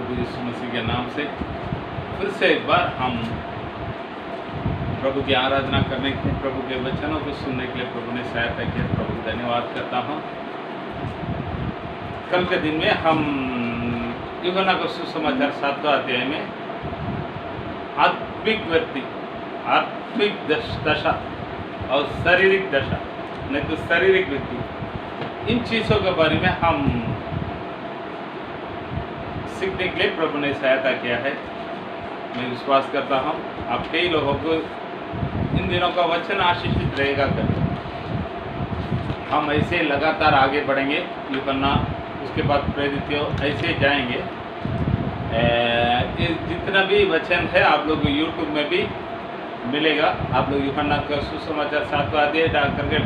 प्रभु यीशु मसीह के नाम से फिर से एक बार हम प्रभु की आराधना करने के लिए, प्रभु के वचनों को सुनने के लिए प्रभु ने सहायता की। प्रभु को धन्यवाद करता हूँ। कल के दिन में हम यूहन्ना का सुसमाचार 7वां अध्याय में आत्मिक व्यक्ति, आत्मिक दशा और शारीरिक दशा, नहीं तो शारीरिक व्यक्ति, इन चीज़ों के बारे में हम सीखने के लिए प्रभु ने सहायता किया है। मैं विश्वास करता हूँ आप कई लोगों को इन दिनों का वचन आशीषित रहेगा। कर हम ऐसे लगातार आगे बढ़ेंगे। यूहन्ना, उसके बाद प्रेरितों, ऐसे जाएंगे। जितना भी वचन है आप लोग यूट्यूब में भी मिलेगा। आप लोग यूहन्ना का सुसमाचार 7वां अध्याय डाल करके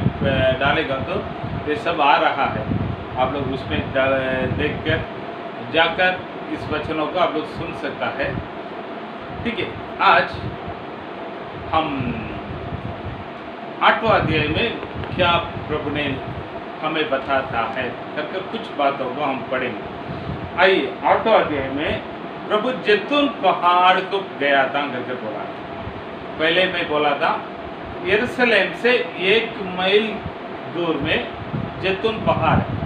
डालेगा तो ये सब आ रहा है। आप लोग उसमें देख कर जाकर इस वचनों को आप लोग सुन सकता है। ठीक है, आज हम 8वां अध्याय में क्या प्रभु ने हमें बताता है करके कुछ बातों को हम पढ़ेंगे। आइए, 8वां अध्याय में प्रभु जैतून पहाड़ को गया था करके बोला। पहले मैं बोला था यरूशलेम से 1 मील दूर में जैतून पहाड़ है।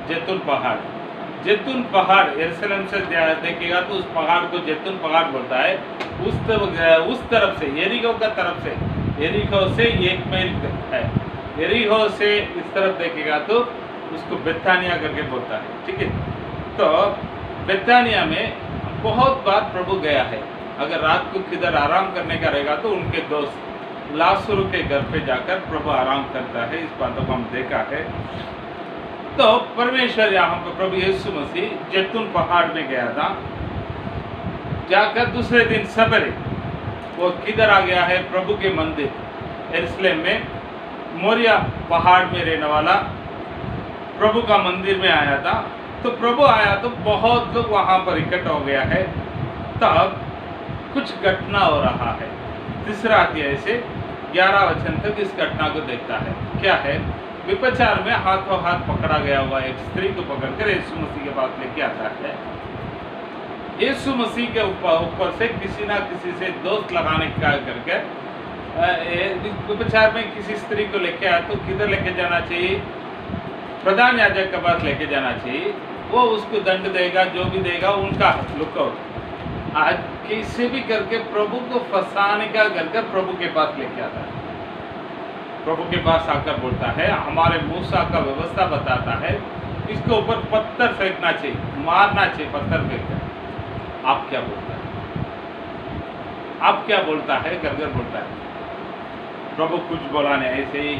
जैतून पहाड़, जैतून पहाड़ यरूशलेम से देखेगा तो उस पहाड़ को जैतून पहाड़ बोलता है। उस तरफ से, यरीहो का तरफ से, यरीहो से 1 मील है। यरीहो से इस तरफ देखेगा तो उसको बेथानिया करके बोलता है। ठीक है, तो बेथानिया में बहुत बार प्रभु गया है। अगर रात को किधर आराम करने का रहेगा तो उनके दोस्त लासरू के घर पे जाकर प्रभु आराम करता है। इस बातों को हम देखा है। तो परमेश्वर यहाँ पर प्रभु यीशु मसीह जैतून पहाड़ में गया था। जाकर दूसरे दिन सवेरे वो किधर आ गया है? प्रभु के मंदिर यरूशलेम में मोरिया पहाड़ में रहने वाला प्रभु का मंदिर में आया था। तो प्रभु आया तो बहुत लोग वहाँ पर इकट्ठा हो गया है। तब कुछ घटना हो रहा है। 3 अध्याय से 11 वचन तक इस घटना को देखता है। क्या है? विपचार में हाथों हाथ पकड़ा गया हुआ एक स्त्री को पकड़कर यीशु मसीह के पास लेके आता है। यीशु मसीह के ऊपर से किसी ना किसी से दोस्त लगाने का करके विपचार में किसी स्त्री को लेके आया तो किधर लेके जाना चाहिए? प्रधान याजक के पास लेके जाना चाहिए। वो उसको दंड देगा, जो भी देगा उनका लुकआउट। आज किसी भी करके प्रभु को फंसाने का करके प्रभु के पास लेके आता है। प्रभु के पास आकर बोलता है, हमारे मूसा का व्यवस्था बताता है इसके ऊपर पत्थर फेंकना चाहिए, मारना चाहिए पत्थर फेंककर। आप क्या बोलता है? आप क्या बोलता है? गरगर बोलता है। प्रभु कुछ बोला नहीं, ऐसे ही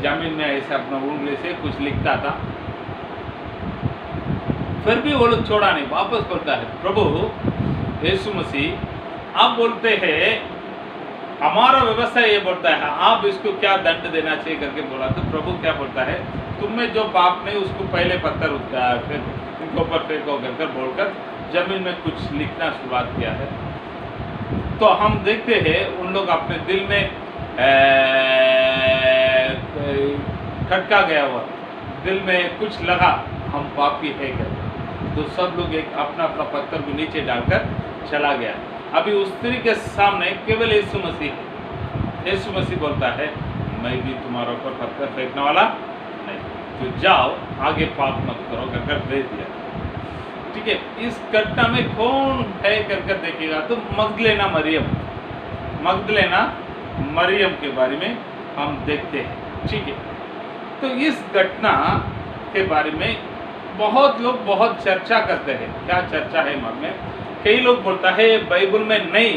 जमीन में ऐसे अपना उंगली से कुछ लिखता था। फिर भी वो लोग छोड़ा नहीं, वापस बोलता है। प्रभु यीशु मसीह आप बोलते हैं, हमारा व्यवस्था ये बोलता है, आप इसको क्या दंड देना चाहिए करके बोला। तो प्रभु क्या बोलता है? तुम्हें जो पाप नहीं उसको पहले पत्थर फिर उनके ऊपर फेंको कर बोलकर जमीन में कुछ लिखना शुरुआत किया है। तो हम देखते हैं उन लोग अपने दिल में खटका गया हुआ, दिल में कुछ लगा हम पापी है कर, तो सब लोग एक अपना अपना पत्थर को नीचे डालकर चला गया। अभी उस स्त्री के सामने केवल यीशु मसीह है। यीशु मसीह बोलता है, मैं भी तुम्हारे ऊपर पत्थर फेंकने वाला नहीं, तो जाओ आगे पाप मत करो कर भेज दिया। ठीक है, इस घटना में कौन है कर देखिएगा तो मगदलेना मरियम, मगदलेना मरियम के बारे में हम देखते हैं। ठीक है, तो इस घटना के बारे में बहुत लोग बहुत चर्चा करते हैं। क्या चर्चा है मन में? कई लोग बोलता है बाइबल में नहीं,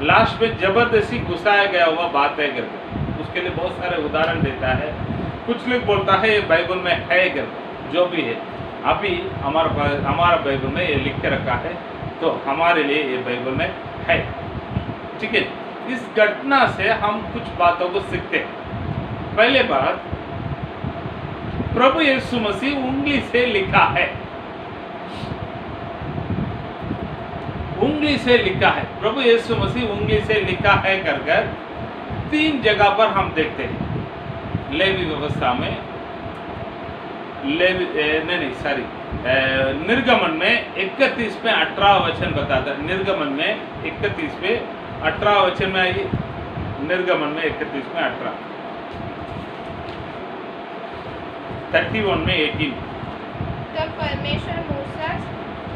लास्ट में जबरदस्ती घुसाया गया हुआ बात है करके, उसके लिए बहुत सारे उदाहरण देता है। कुछ लोग बोलता है बाइबल में है करके, जो भी है अभी हमारा बाइबल में ये लिख के रखा है तो हमारे लिए ये बाइबल में है। ठीक है, इस घटना से हम कुछ बातों को सीखते हैं। पहले बात, प्रभु यीशु मसीह उंगली से लिखा है, उंगली से लिखा है। प्रभु यीशु मसीह उंगली से लिखा है कर 3 जगह पर हम देखते हैं। लेवी व्यवस्था में, निर्गमन में 31 पे 18 वचन बताता है। निर्गमन में 31 पे 18 वचन में आइए। निर्गमन में 31 में 18, 31 में 18। तब परमेश्वर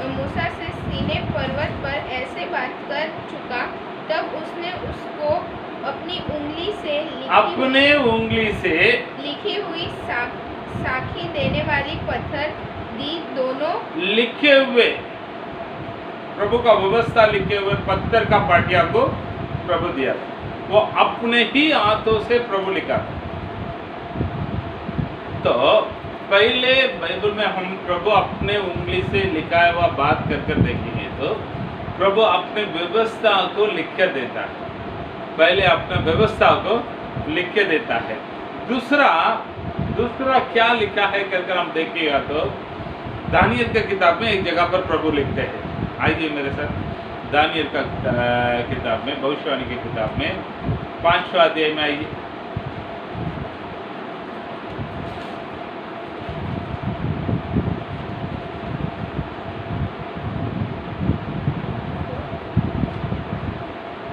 मूसा से सीनै पर्वत पर ऐसे बात कर चुका, तब उसने उसको अपनी उंगली से लिखी हुई साखी देने वाली पत्थर दी। दोनों लिखे हुए प्रभु का व्यवस्था लिखे हुए पत्थर का पाटिया को प्रभु दिया था। वो अपने ही हाथों से प्रभु लिखा था। तो पहले बाइबल में हम प्रभु अपने उंगली से लिखा हुआ बात कर देखेंगे तो प्रभु अपने व्यवस्था को लिख के देता है। पहले अपने व्यवस्था को लिख के देता है। दूसरा क्या लिखा है कर हम देखिएगा तो दानियल की किताब में एक जगह पर प्रभु लिखते हैं। आइए मेरे साथ दानियल का किताब में, भविष्यवाणी की किताब में 5वां अध्याय में आइए।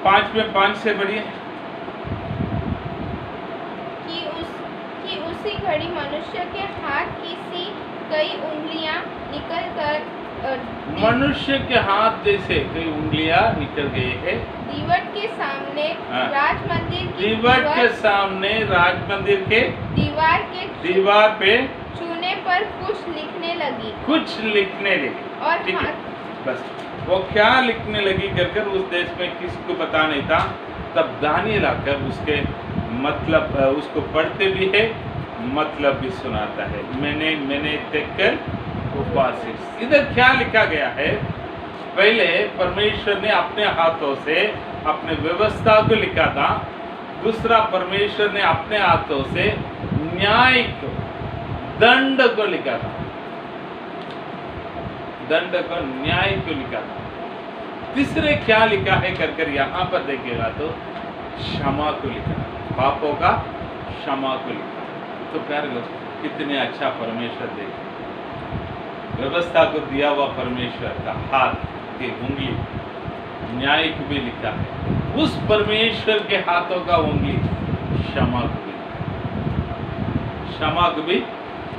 पांच में 5 से बढ़िए। कि उसी घड़ी मनुष्य के हाथ की सी कई उंगलियां निकल कर मनुष्य के हाथ जैसे कई उंगलियां निकल गए हैं दीवट के सामने राजमंदिर की दीवट के सामने राजमंदिर के दीवार पे छूने पर कुछ लिखने लगी और बस वो क्या लिखने लगी कर उस देश में किसको पता नहीं था। तब दानियल आकर उसके मतलब उसको पढ़ते भी है, मतलब भी सुनाता है। मैंने देखकर उपवासित। इधर क्या लिखा गया है? पहले परमेश्वर ने अपने हाथों से अपने व्यवस्था को लिखा था। दूसरा, परमेश्वर ने अपने हाथों से न्याय को, दंड को लिखा था। दंड को, न्याय को लिखा था। तीसरे क्या लिखा है कर यहाँ पर देखिएगा तो क्षमा को लिखा, पापों का क्षमा को लिखा। तो प्यारे लोग, कितने अच्छा परमेश्वर देखे। व्यवस्था को दिया हुआ परमेश्वर का हाथ की उंगली न्याय को भी लिखा है। उस परमेश्वर के हाथों का उंगली क्षमा को भी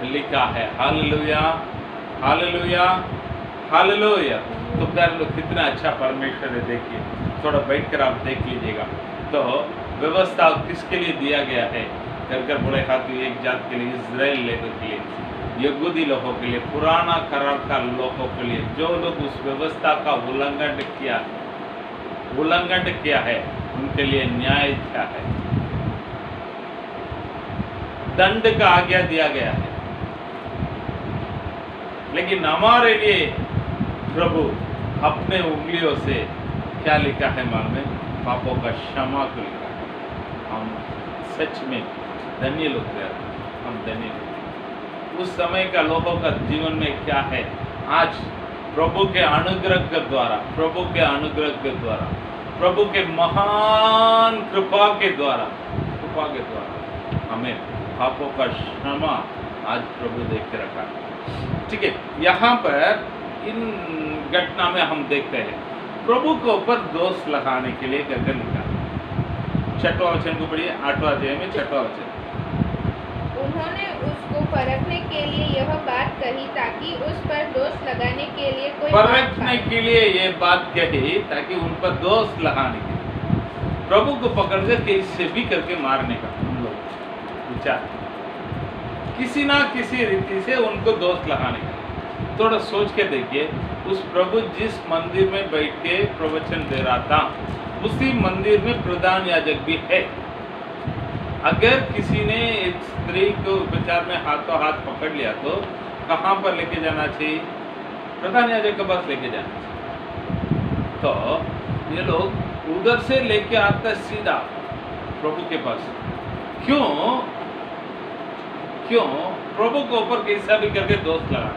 लिखा है। Hallelujah, hallelujah, hallelujah. तो प्यारे लोग, कितना अच्छा परमेश्वर है। देखिए, थोड़ा बैठकर आप देख लीजिएगा। तो व्यवस्था किसके लिए दिया गया है कर बोले खाती एक जात के लिए, इजराइल लोगों के लिए, यहूदी लोगों के लिए, पुराना करार का लोगों के लिए, जो लोग उस व्यवस्था का उल्लंघन किया है उनके लिए न्याय क्या है, दंड का आज्ञा दिया गया है। लेकिन हमारे लिए प्रभु अपने उंगलियों से क्या लिखा है मालूम है? पापों का क्षमा को लिखा है। हम सच में धन्य लोग हैं, हम धन्य लोग। उस समय का लोगों का जीवन में क्या है? आज प्रभु के अनुग्रह के द्वारा, प्रभु के महान कृपा के द्वारा हमें पापों का क्षमा आज प्रभु देख के रखा है। ठीक है, यहाँ पर इन घटना में हम देखते हैं प्रभु के ऊपर दोष लगाने के लिए करके लिखा। 6वां वचन को पढ़िए, 8वां अध्याय में 6वां वचन। उन्होंने उसको परखने के लिए यह बात कही ताकि उस पर दोष लगाने के लिए कोई परखने के लिए ये बात कही ताकि उन पर दोष लगाने के लिए, प्रभु को पकड़ कर कैसे भी करके मारने का हम लोग विचार, किसी ना किसी रीति से उनको दोष लगाने का। थोड़ा सोच के देखिए, उस प्रभु जिस मंदिर में बैठ के प्रवचन दे रहा था, उसी मंदिर में प्रधान याजक भी है। अगर किसी ने एक स्त्री को उपचार में हाथों हाथ पकड़ लिया तो कहाँ पर लेके जाना चाहिए? प्रधान याजक के पास लेके जाना चाहिए। तो ये लोग उधर से लेके आते सीधा प्रभु के पास। क्यों? प्रभु के ऊपर कैसा भी करके दोष लगा।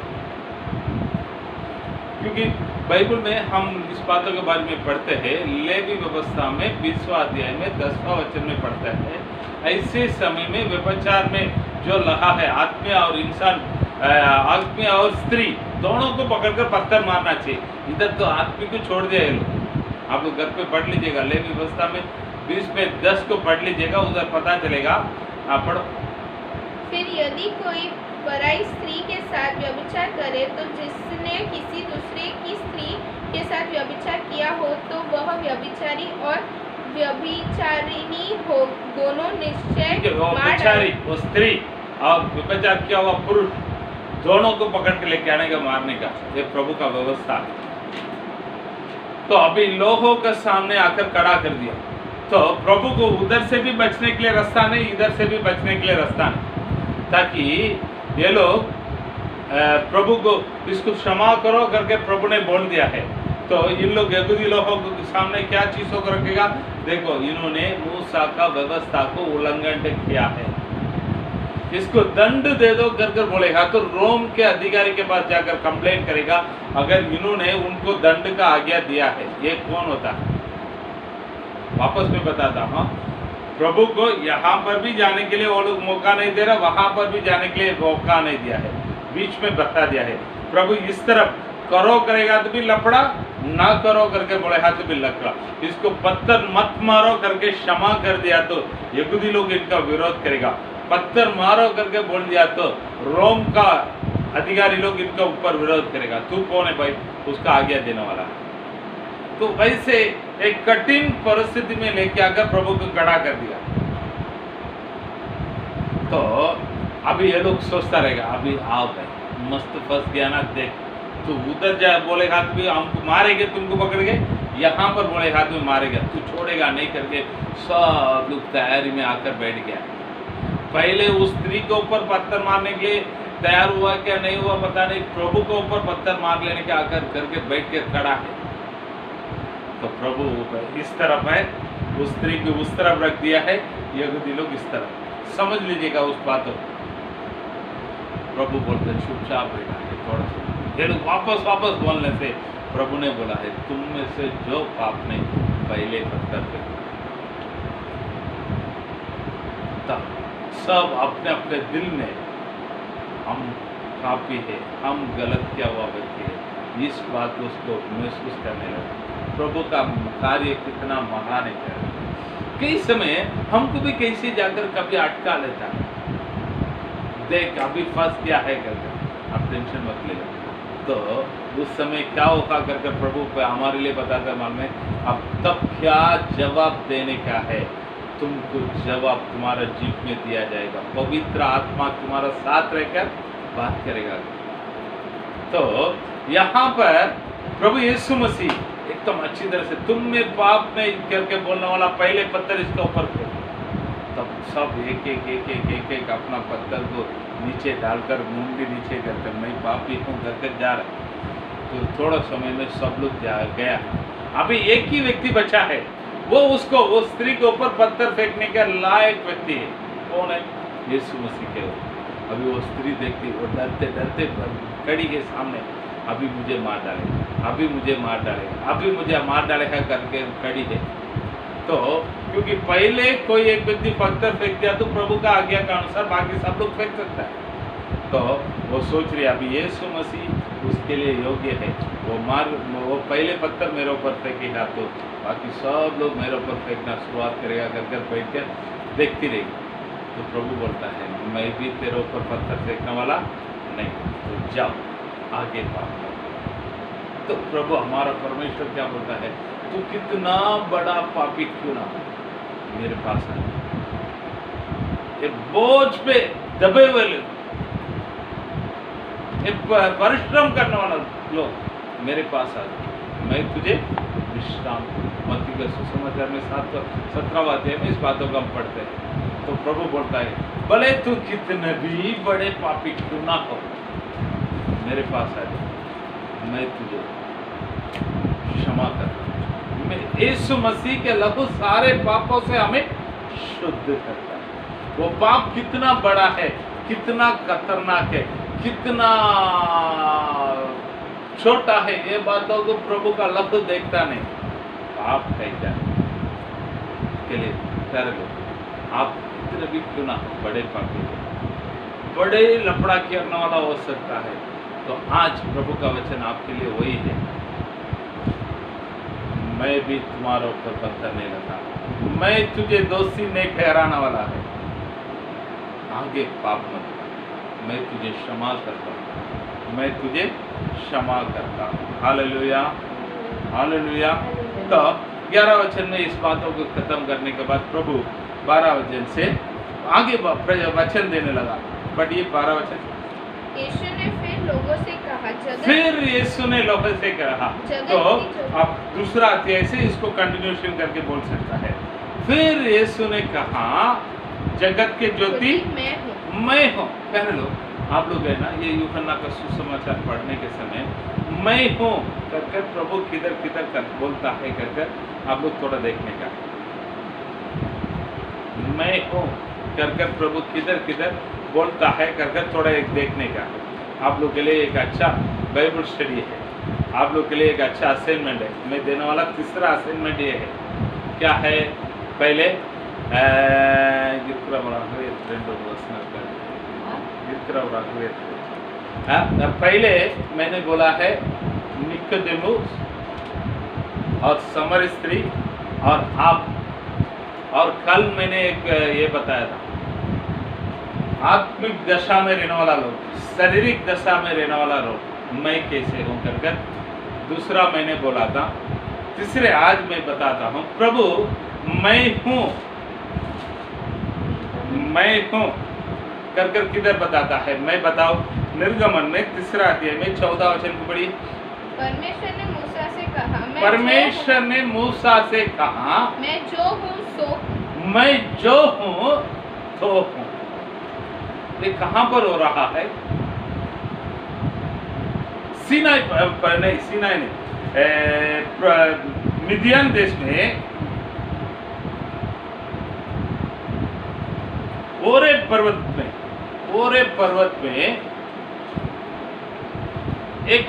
क्योंकि बाइबल में हम इस बातों के बारे में पढ़ते हैं। लेवी व्यवस्था में 20वां अध्याय में 10वां वचन में पढ़ते हैं, ऐसे समय में व्यभिचार में जो लगा है आत्मा और इंसान, आत्मा और स्त्री दोनों को पकड़कर पत्थर मारना चाहिए। इधर तो आदमी को छोड़ दिया ये लोग। आप लोग घर पे पढ़ लीजिएगा, लेवी व्यवस्था में 20 में 10 को पढ़ लीजिएगा, उधर पता चलेगा। आप पढ़ो। फिर यदि कोई पराई स्त्री के साथ व्यभिचार करे तो जिसने किसी दूसरे की स्त्री के साथ व्यभिचार किया हो तो वह व्यभिचारी और व्यभिचारिणी हो, दोनों निश्चय वो मार बेचारी, वो स्त्री और व्यभिचार किया हुआ पुरुष, दोनों को पकड़ के लेके आने का, मारने का। ये प्रभु का व्यवस्था है। तो अभी लोगों के सामने आकर खड़ा कर दिया। तो प्रभु को उधर से भी बचने के लिए रास्ता नहीं, इधर से भी बचने के लिए रास्ता नहीं, ताकि ये लोग प्रभु को इसको क्षमा करो करके प्रभु ने बोल दिया है। तो इन लोग यहूदी लोगों के सामने क्या चीजों को रखेगा? देखो, इन्होंने मूसा का व्यवस्था को उल्लंघन किया है, इसको दंड दे दो करके बोलेगा। तो रोम के अधिकारी के पास जाकर कंप्लेंट करेगा अगर इन्होंने उनको दंड का आज्ञा दिया है। ये कौन होता है? वापस में बताता हूँ, प्रभु को यहाँ पर भी जाने के लिए वो लोग मौका नहीं दे रहा, वहां पर भी जाने के लिए मौका नहीं दिया है, बीच में बता दिया है। प्रभु इस तरफ करो करेगा तो भी लफड़ा, ना करो करके बोलेगा तो भी लफड़ा। इसको पत्थर मत मारो करके क्षमा कर दिया तो यहूदी लोग इनका विरोध करेगा, पत्थर मारो करके बोल दिया तो रोम का अधिकारी लोग इनका ऊपर विरोध करेगा। तू कौन है भाई उसका आज्ञा देने वाला? तो वैसे एक कठिन परिस्थिति में लेके आकर प्रभु को खड़ा कर दिया। तो अभी ये लोग सोचता रहेगा, अभी आओ भाई मस्त फंस गया ना, देख तू उधर जा बोलेगा तो भी हमको मारेंगे, तुमको पकड़ के, यहाँ पर बोलेगा तो मारेगा, तू छोड़ेगा नहीं करके सब लोग तैयारी में आकर बैठ गया। पहले उस स्त्री के ऊपर पत्थर मारने के लिए तैयार हुआ क्या नहीं हुआ पता नहीं, प्रभु के ऊपर पत्थर मार लेने के आकर करके बैठ के खड़ा है। तो प्रभु इस तरफ है, उस स्त्री को उस तरफ रख दिया है, यहूदी लोग इस तरफ। समझ लीजिएगा उस बातों। प्रभु बोलते चुपचाप बैठा है थोड़ा सा। ये लोग वापस बोलने से प्रभु ने बोला है, तुम में से जो पाप नहीं पहले पत्थर पे। तब सब अपने अपने दिल में हम पापी है, हम गलत किया हुआ व्यक्ति है, इस बात को उसको महसूस करने लगा। प्रभु का कार्य कितना महान है। कई समय हमको भी कैसे जाकर कभी अटका लेता है, देख अभी फंस गया है करके, आप टेंशन मत ले। तो उस समय क्या होगा करके प्रभु पे हमारे लिए बताता है मन में, अब तब क्या जवाब देने का है, तुमको जवाब तुम्हारा जीव में दिया जाएगा। पवित्र आत्मा तुम्हारा साथ रहकर बात करेगा। तो यहाँ पर प्रभु यीशु मसीह एकदम अच्छी तरह से तुम में पाप नहीं करके बोलने वाला पहले पत्थर इसके ऊपर फेंक। तब सब एक अपना पत्थर को नीचे डालकर मुंडी नीचे करकर मैं पापी हूँ करके जा रहा। तो थोड़ा समय में सब लोग जा गया। अभी एक ही व्यक्ति बचा है, वो स्त्री के ऊपर पत्थर फेंकने का लायक व्यक्ति है। कौन है? यीशु मसीह के। अभी वो स्त्री देखती, वो डरते डरते खड़ी के सामने, अभी मुझे मार डालेगा, अभी मुझे मार डालेगा, अभी मुझे मार डालेगा करके खड़ी है। तो क्योंकि पहले कोई एक व्यक्ति पत्थर फेंक दिया तो प्रभु का आज्ञा के अनुसार बाकी सब लोग फेंक सकता है। तो वो सोच रही अभी यीशु मसीह उसके लिए योग्य है, वो पहले पत्थर मेरे ऊपर फेंकेगा तो बाकी सब लोग मेरे ऊपर फेंकना शुरुआत करेगा कर बैठ कर देखती रहेगी। तो प्रभु बोलता है मैं भी तेरे ऊपर पत्थर फेंकने वाला नहीं, तो जाओ आगे बात। तो प्रभु हमारा परमेश्वर क्या बोलता है, तू कितना बड़ा पापी क्यों ना मेरे पास है, ये बोझ पे दबे हुए लोग, परिश्रम करने वाला लोग मेरे पास आ, मैं तुझे विश्राम। मत्ती के सुसमाचार में 17वां अध्याय में इस बातों को हम पढ़ते हैं। तो प्रभु बोलता है भले तू कितने भी बड़े पापी क्यों ना हो मेरे पास आ जा, मैं तुझे क्षमा कर। यीशु मसीह के लहू सारे पापों से हमें शुद्ध करता है। वो पाप कितना बड़ा है, कितना खतरनाक है, कितना छोटा है, ये बातों को प्रभु का लहू देखता नहीं। पाप है क्या के लिए कर लो, आप कितने भी क्यों ना बड़े पापी, बड़े लफड़ा करने वाला हो सकता है, तो आज प्रभु का वचन आपके लिए वही है, मैं भी तुम्हारे ऊपर पत्थर नहीं लगा, मैं तुझे दोषी नहीं ठहराने वाला है, आगे पाप मत कर, मैं तुझे क्षमा करता हूँ, मैं तुझे क्षमा करता हूँ। Hallelujah, hallelujah. तो 11 वचन में इस बातों को खत्म करने के बाद प्रभु 12 वचन से आगे वचन देने लगा। बट ये 12 वचन यीशु ने फिर लोगों से कहा, फिर यीशु ने लोगों से कहा, जगत तो की ज्योति। आप दूसरा अध्याय से इसको कंटिन्यूशन करके बोल सकता है। फिर यीशु ने कहा, जगत के ज्योति मैं हूँ। मैं हूँ। कहने लो आप लोग है ना, ये यूहन्ना का सुसमाचार पढ़ने के समय मैं हूँ कर प्रभु किधर किधर कर बोलता है कर आप लोग थोड़ा देखने का, मैं हूँ कर प्रभु किधर किधर बोलता है कर थोड़ा एक देखने का। आप लोग के लिए एक अच्छा बाइबल स्टडी है, आप लोग के लिए एक अच्छा असाइनमेंट है। मैं देने वाला तीसरा असाइनमेंट ये है, क्या है? पहले पहले मैंने बोला है निकोदेमुस और समर स्त्री और आप, और कल मैंने एक ये बताया था आत्मिक दशा में रहने वाला लोग, शारीरिक दशा में रहने वाला लोग मैं कैसे हूँ कर दूसरा मैंने बोला था। तीसरे आज मैं बताता हूँ, प्रभु मैं हूँ, मैं हूँ कर किधर बताता है? मैं बताओ, निर्गमन में तीसरा अध्याय में 14 वचन को पढ़िए। परमेश्वर ने मूसा से कहा, परमेश्वर ने मूसा से कहा, मैं जो हूँ सो, मैं जो हूँ तो हूँ। ये कहाँ पर हो रहा है? सीनाई नहीं, सीनाई नहीं, मिदियान देश में ओरेब पर्वत में एक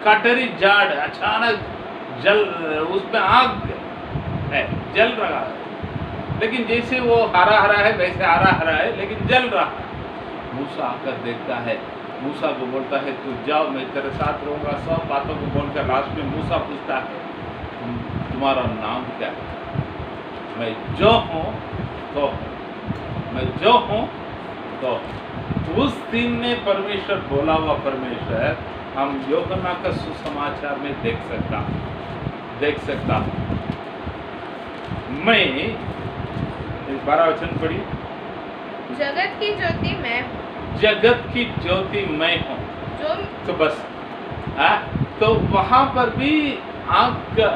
कटरी झाड़ अचानक जल, उसमें आग है, जल रहा है, लेकिन जैसे वो हरा हरा है वैसे हरा हरा है, लेकिन जल रहा है। मूसा आकर देखता है, मूसा को बोलता है तू जाओ, मैं तेरे साथ रहूंगा। सब बातों को बोलकर लास्ट में मूसा पूछता है तुम्हारा नाम क्या है? मैं जो हूँ तो, मैं जो हूँ तो। उस दिन में परमेश्वर, बोला हुआ परमेश्वर हम यूहन्ना का सुसमाचार में देख सकता हूँ। मैं 12 वचन पढ़ी, जगत की ज्योति मैं हूँ, जगत की ज्योति मैं हूँ। जो तो बस तो वहां पर भी आग का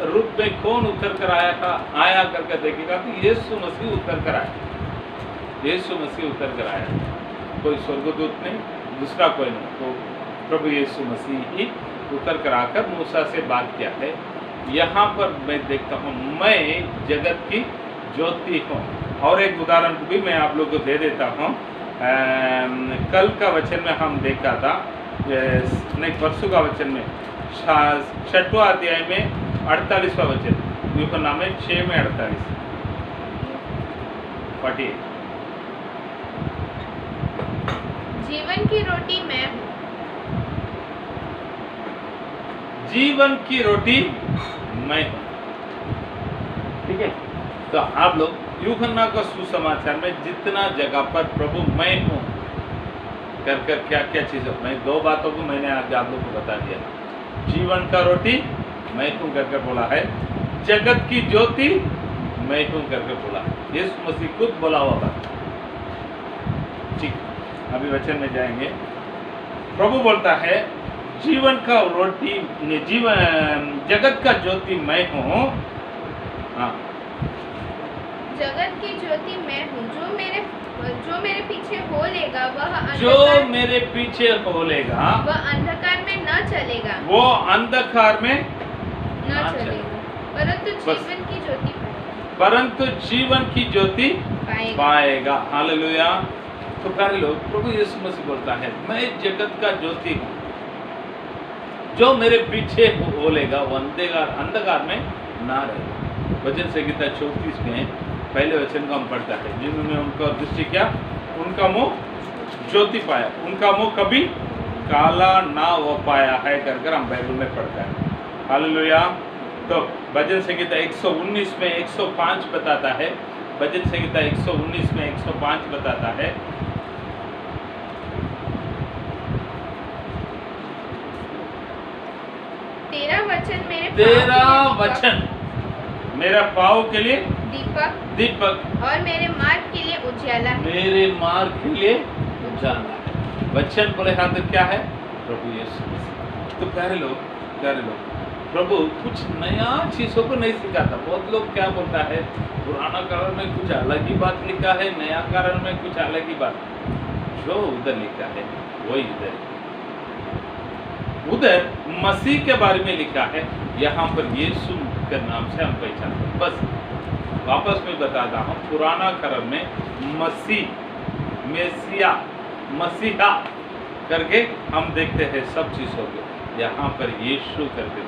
रूप में कौन उतर कर आया था? आया करके देखेगा तो यीशु मसीह उतर कर आया, यीशु मसीह उतर कर आया, कोई स्वर्गदूत नहीं, दूसरा कोई नहीं, तो प्रभु यीशु मसीह ही उतर कर आकर मूसा से बात किया है। यहाँ पर मैं देखता हूँ मैं जगत की ज्योति हूँ। और एक उदाहरण भी मैं आप लोगों को दे देता हूँ। कल का वचन में हम देखा था, नहीं परसों का वचन में 6वां अध्याय में 48वां वचन, यूहन्ना में 6 में 48 पढ़िए। जीवन की रोटी मैं हूँ, जीवन की रोटी मैं हूँ। ठीक है, तो आप लोग यूहन्ना का सुसमाचार में जितना जगह पर प्रभु मैं हूँ कर क्या क्या चीज़, मैं 2 बातों को मैंने आज आप लोग को बता दिया। जीवन का रोटी मैं हूँ करके बोला है, जगत की ज्योति मैं हूँ करके बोला है, यीशु मसीह खुद बोला हुआ बात। ठीक, अभी वचन में जाएंगे। प्रभु बोलता है जीवन का रोटी, जीवन जगत का ज्योति मैं हूँ। हाँ, जगत की ज्योति मैं हूँ, जो मेरे पीछे हो लेगा जो मेरे पीछे हो लेगा वह अंधकार में न चलेगा, वो अंधकार में न चलेगा, परंतु जीवन की ज्योति पाएगा, परंतु जीवन की ज्योति पाएगा। हालेलुया। तो प्यारे लोग, प्रभु यीशु मसीह बोलता है मैं जगत का ज्योति हूँ, जो मेरे पीछे हो लेगा वो अंधकार में ना रहेगा। वचन संहिता 34 में पहले वचन को हम पढ़ता है, जिन्होंने उनका दृष्टि किया उनका मुंह ज्योति पाया, उनका मुंह कभी काला ना हो पाया है कर हम बाइबल में पढ़ते हैं। हालेलुया। तो भजन संहिता 119 में 105 बताता है। भजन संहिता 119 में 105 बताता है। तेरा वचन मेरे तेरा पाँव के लिए वचन मेरा पाँव के लिए दीपक दीपक और मेरे मार्ग के लिए उजाला है। मेरे मार्ग के लिए उजाला है। वचन बोले हाँ तो क्या है? प्रभु यीशु मसीह। तो प्यारे लोग प्रभु कुछ नया चीज़ों को नहीं सिखाता। बहुत लोग क्या बोलता है, पुराना कारण में कुछ अलग ही बात लिखा है, नया कारण में कुछ अलग ही बात। जो उधर लिखा है वही उधर मसीह के बारे में लिखा है। यहाँ पर यीशु के नाम से हम पहचानते हैं। बस वापस में बताता हूँ, पुराना कारण में मसीह, मेसिया, मसीहा करके हम देखते हैं सब चीज़ों को। यहाँ पर यीशु करके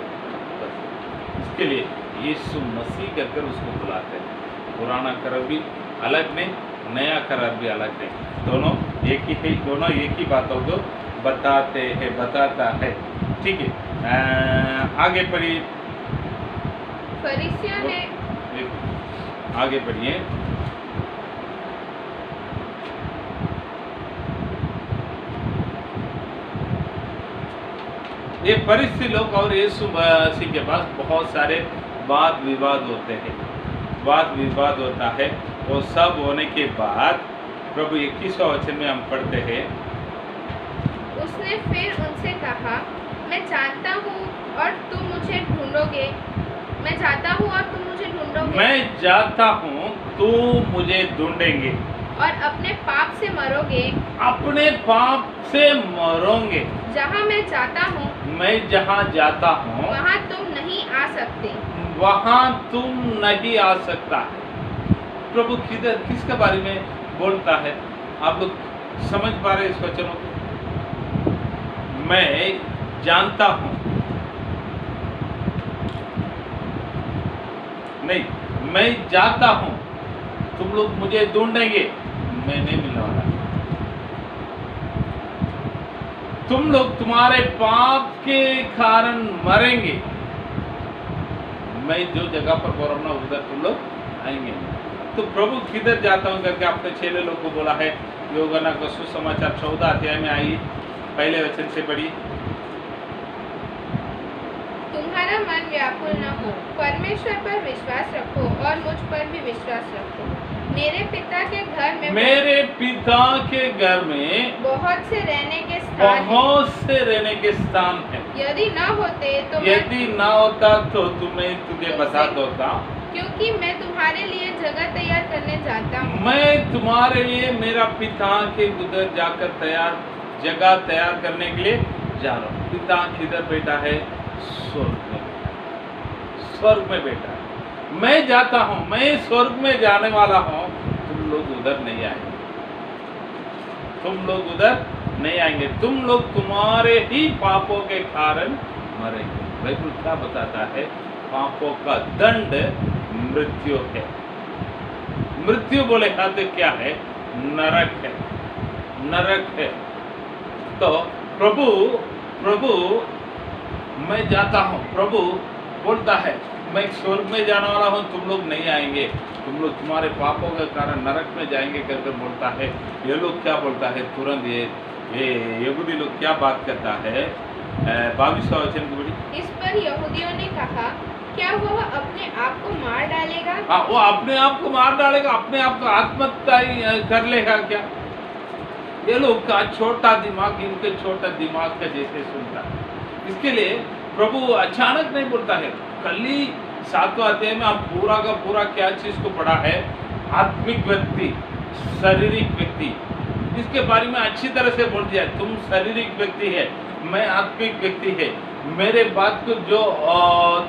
बस इसके लिए यीशु मसीह कहकर उसको बुलाते हैं। पुराना करार भी अलग नहीं, नया करार भी अलग नहीं, दोनों एक ही है। दोनों एक ही बातों को बताता है। ठीक है, आगे पढ़िए। फरीसियों ने आगे बढ़िए। ये फरीसी लोग और यीशु मसीह के पास बहुत सारे वाद विवाद होते हैं। वाद विवाद होता है। वो सब होने के बाद प्रभु 21वां वचन में हम पढ़ते हैं। उसने फिर उनसे कहा, मैं जानता हूँ और तुम मुझे ढूंढोगे। मैं जाता हूँ और तुम मुझे ढूंढोगे। मैं जाता हूँ तुम मुझे ढूंढेंगे और अपने पाप से मरोगे। अपने पाप से मरोगे। जहाँ मैं जाता हूँ मैं जहाँ जाता हूँ वहाँ तुम नहीं आ सकते। वहाँ तुम नहीं आ सकता। प्रभु किधर किसके बारे में बोलता है? आप लोग समझ पा रहे इस वचनों को? मैं जानता हूँ, नहीं, मैं जाता हूँ, तुम लोग मुझे ढूंढेंगे, मैं नहीं मिलने वाला। तुम लोग तुम्हारे पाप के कारण मरेंगे। मैं जो जगह पर बोल रहा हूँ उधर तुम लोग आएंगे। तो प्रभु किधर जाता हूँ करके अपने चेले लोग को बोला है। यूहन्ना का सुसमाचार 14 अध्याय में आइए, पहले वचन से पढ़िए। तुम्हारा मन व्याकुल न हो, परमेश्वर पर विश्वास रखो और मुझ पर भी विश्वास रखो। मेरे पिता के घर में बहुत से रहने के स्थान हैं। यदि न होते तो यदि ना होता तो तुझे बता देता, क्योंकि मैं तुम्हारे लिए जगह तैयार करने जाता हूँ। मैं तुम्हारे लिए मेरा पिता के उधर जाकर जगह तैयार करने के लिए जा रहा हूँ। पिता किधर बैठा है? स्वर्ग में बैठा है। मैं जाता हूँ, मैं स्वर्ग में जाने वाला हूँ। तुम लोग उधर नहीं आएंगे, तुम लोग उधर नहीं आएंगे। तुम लोग तुम्हारे ही पापों के कारण मरेंगे। बाइबल क्या बताता है? पापों का दंड मृत्यु है। मृत्यु बोले तो क्या है? नरक है, नरक है। तो प्रभु मैं जाता हूँ। प्रभु बोलता है मैं स्वर्ग में जाने वाला हूँ, तुम लोग नहीं आएंगे, तुम लोग तुम्हारे पापों के कारण नरक में जाएंगे करके बोलता है। ये लोग क्या बोलता है? तुरंत ये यहूदी लोग क्या बात करता है? 22वां वचन की बड़ी। इस पर यहूदियों ने कहा, क्या वह अपने आप को मार डालेगा? हाँ, वो अपने आप को मार डालेगा, अपने आप को आत्महत्या कर लेगा क्या? ये लोग का छोटा दिमाग इनके छोटा दिमाग का जैसे सुनता है। इसके लिए प्रभु अचानक नहीं बोलता है। कल ही 7वां अध्याय में आप पूरा का पूरा क्या चीज को पढ़ा है? आत्मिक व्यक्ति, शारीरिक व्यक्ति, इसके बारे में अच्छी तरह से बोल दिया। तुम शारीरिक व्यक्ति है, मैं आत्मिक व्यक्ति है। मेरे बात को जो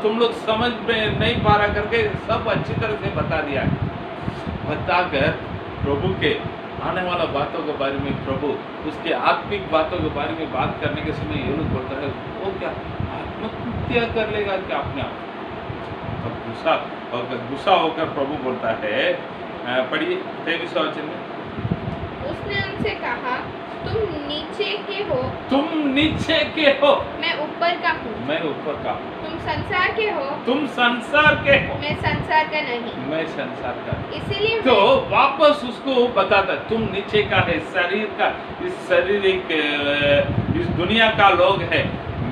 तुम लोग समझ में नहीं पा रहा करके सब अच्छी तरह से बता दिया है। बताकर प्रभु के आने वाला बातों के बारे में, प्रभु उसके आत्मिक बातों के बारे में बात करने के समय ये लोग बोलता है वो क्या आत्महत्या कर लेगा क्या अपने आप? अब गुस्सा होकर प्रभु बोलता है, पढ़िए 23वां वचन में। उसने उनसे कहा, तुम नीचे के हो, तुम नीचे के हो, मैं ऊपर का हूँ। मैं ऊपर का हूँ। तुम संसार के हो, तुम संसार के हो, मैं संसार का नहीं। मैं संसार का। इसीलिए तो वापस उसको बताता, तुम नीचे का है, शरीर का, इस शारीरिक इस दुनिया का लोग है,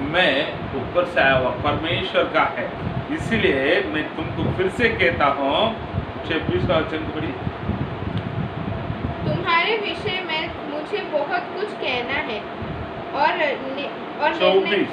मैं ऊपर से आया हुआ परमेश्वर का है। इसलिए मैं तुमको फिर से कहता हूँ, 26वां वचन को पढ़िए। तुम्हारे विषय में मुझे बहुत कुछ कहना है और निर्णय, 24।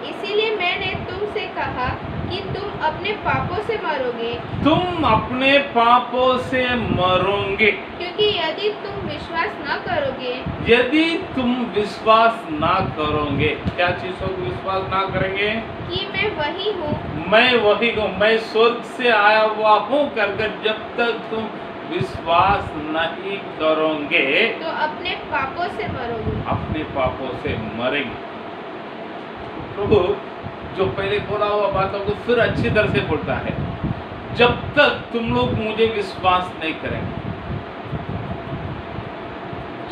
इसीलिए मैंने तुमसे कहा कि तुम अपने पापों से मरोगे, तुम अपने पापों से मरोगे, क्योंकि यदि तुम विश्वास न करोगे, यदि तुम विश्वास ना करोगे। क्या चीजों को विश्वास ना करेंगे? कि मैं वही हूँ, मैं वही हूँ, मैं स्वर्ग से आया हुआ हूँ कर जब तक तुम विश्वास नहीं करोगे, तो अपने पापों से मरोगे। अपने पापों से मरेंगे। प्रभु जो पहले बोला हुआ बातों को फिर अच्छी तरह से बोलता है, जब तक तुम लोग मुझे विश्वास नहीं करेंगे,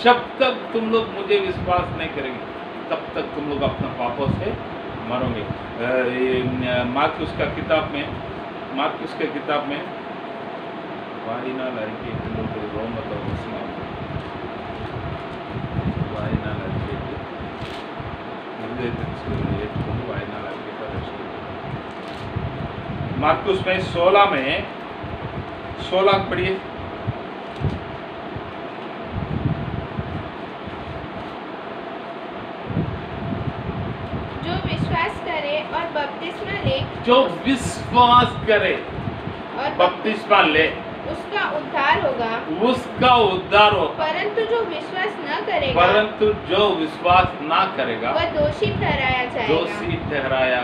जब तक तुम लोग मुझे विश्वास नहीं करेंगे, तब तक तुम लोग अपने पापों से मरोगे। मार्कुस का किताब में वाइना लड़की रो मतलब वाइना लड़की मार्कुस में 16 पढ़िए। जो विश्वास करे और बपतिस्मा ले, जो विश्वास करे और बपतिस्मा ले, उसका उद्धार होगा। उसका उद्धार हो। परंतु जो विश्वास न करेगा, परंतु जो विश्वास ना करेगा, वह दोषी ठहराया जाएगा। दोषी ठहराया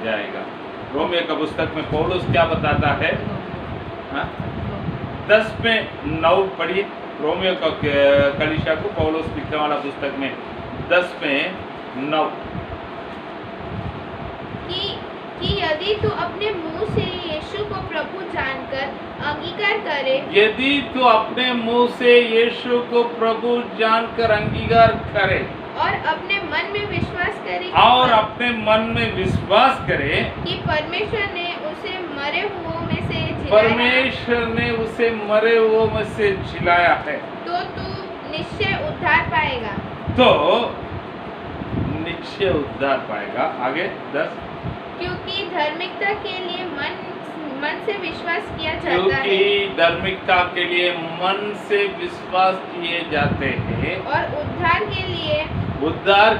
जाएगा। रोमियो का पुस्तक में पौलुस क्या बताता है? 10:9 पढ़िए। रोमियो का कलीसिया को पौलुस लिखने वाला पुस्तक में 10:9 कि यदि तू अपने मुंह से यीशु को प्रभु जानकर अंगीकार करे, यदि तू अपने मुंह से यीशु को प्रभु जानकर अंगीकार करे और अपने मन में विश्वास करे, और अपने मन में विश्वास करे कि परमेश्वर ने उसे मरे हुओं में से जिलाया, परमेश्वर ने उसे मरे हुओं में से जिलाया है, तो तू निश्चय उद्धार पाएगा। तो निश्चय उद्धार पाएगा। आगे 10। क्योंकि धार्मिकता के लिए मन से विश्वास किया जाता है, क्योंकि धार्मिकता के लिए मन से विश्वास किए जाते हैं, और उद्धार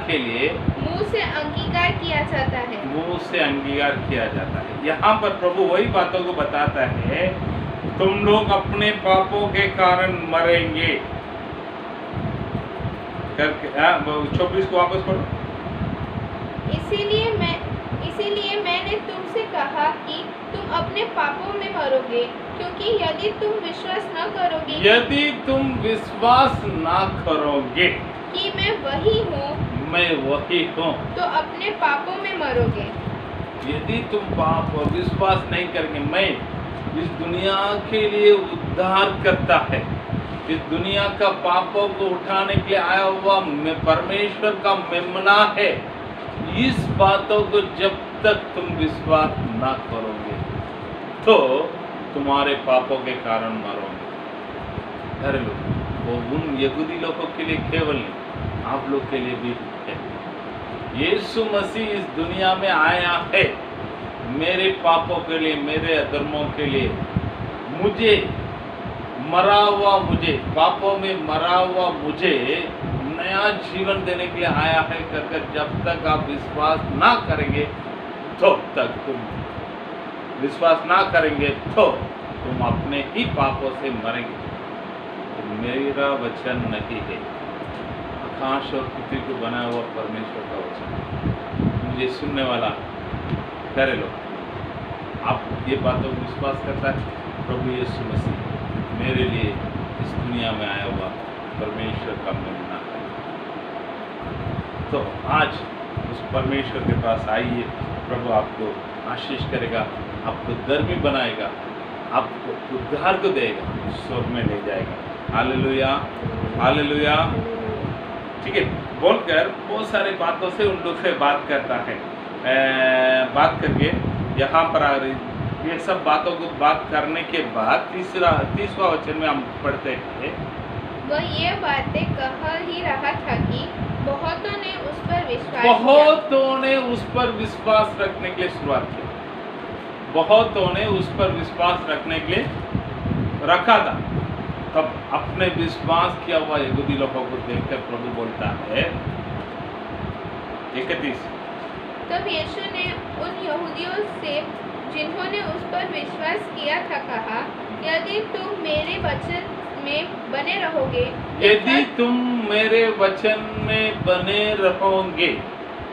के लिए मुंह से अंगीकार किया जाता है। मुंह से अंगीकार किया जाता है। यहाँ पर प्रभु वही बातों को बताता है, तुम लोग अपने पापों के कारण मरेंगे करके। 24 को वापस पढ़ो। इसीलिए मैंने तुमसे कहा कि तुम अपने पापों में मरोगे, क्योंकि यदि तुम विश्वास न करोगे, यदि तुम विश्वास ना करोगे कि मैं वही हूँ, तो अपने पापों में मरोगे। यदि तुम पाप और विश्वास नहीं करेंगे, मैं इस दुनिया के लिए उद्धार करता है, इस दुनिया का पापों को उठाने के लिए आया हुआ परमेश्वर का मेमना है, इस बातों को जब तक तुम विश्वास ना करोगे, तो तुम्हारे पापों के कारण मरोगे। अरे लोग, वो उन यहूदी लोगों के लिए केवल नहीं, आप लोग के लिए भी है। यीशु मसीह इस दुनिया में आया है मेरे पापों के लिए, मेरे अधर्मों के लिए, पापों में मरा हुआ मुझे नया जीवन देने के लिए आया है कर जब तक आप विश्वास ना करेंगे, तब तक तुम विश्वास ना करेंगे तो तुम अपने ही पापों से मरेंगे। तो मेरा वचन नहीं है, आकाश और पृथ्वी को बनाया हुआ परमेश्वर का वचन। मुझे सुनने वाला प्यारे लोग, आप ये बातों को विश्वास करता है? प्रभु यीशु मसीह मेरे लिए इस दुनिया में आया हुआ परमेश्वर का मेमना है। तो आज उस परमेश्वर के पास आइए, प्रभु आपको आशीष करेगा, आपको धर्मी बनाएगा, आपको उद्धार को देगा, स्वर्ग में ले जाएगा। Hallelujah, hallelujah. ठीक है, बोलकर बहुत सारे बातों से उन लोग से बात करता है। बात करके यहाँ पर आ रही ये सब बातों को बात करने के बाद तीसरा वचन में हम पढ़ते हैं, वह ये बातें कह ही रहा था कि बहुतों ने उस पर विश्वास किया। बहुतों ने उस पर विश्वास रखने के लिए शुरुआत की। बहुतों ने उस पर विश्वास रखने के लिए रखा था। तब अपने विश्वास किया हुआ यहूदी लोगों को देखकर प्रभु बोलता है 31, तब यीशु ने उन यहूदियों से जिन्होंने उस पर विश्वास किया था कहा, यदि तुम मेरे वचन में बने रहोगे यदि तुम मेरे वचन में बने रहोगे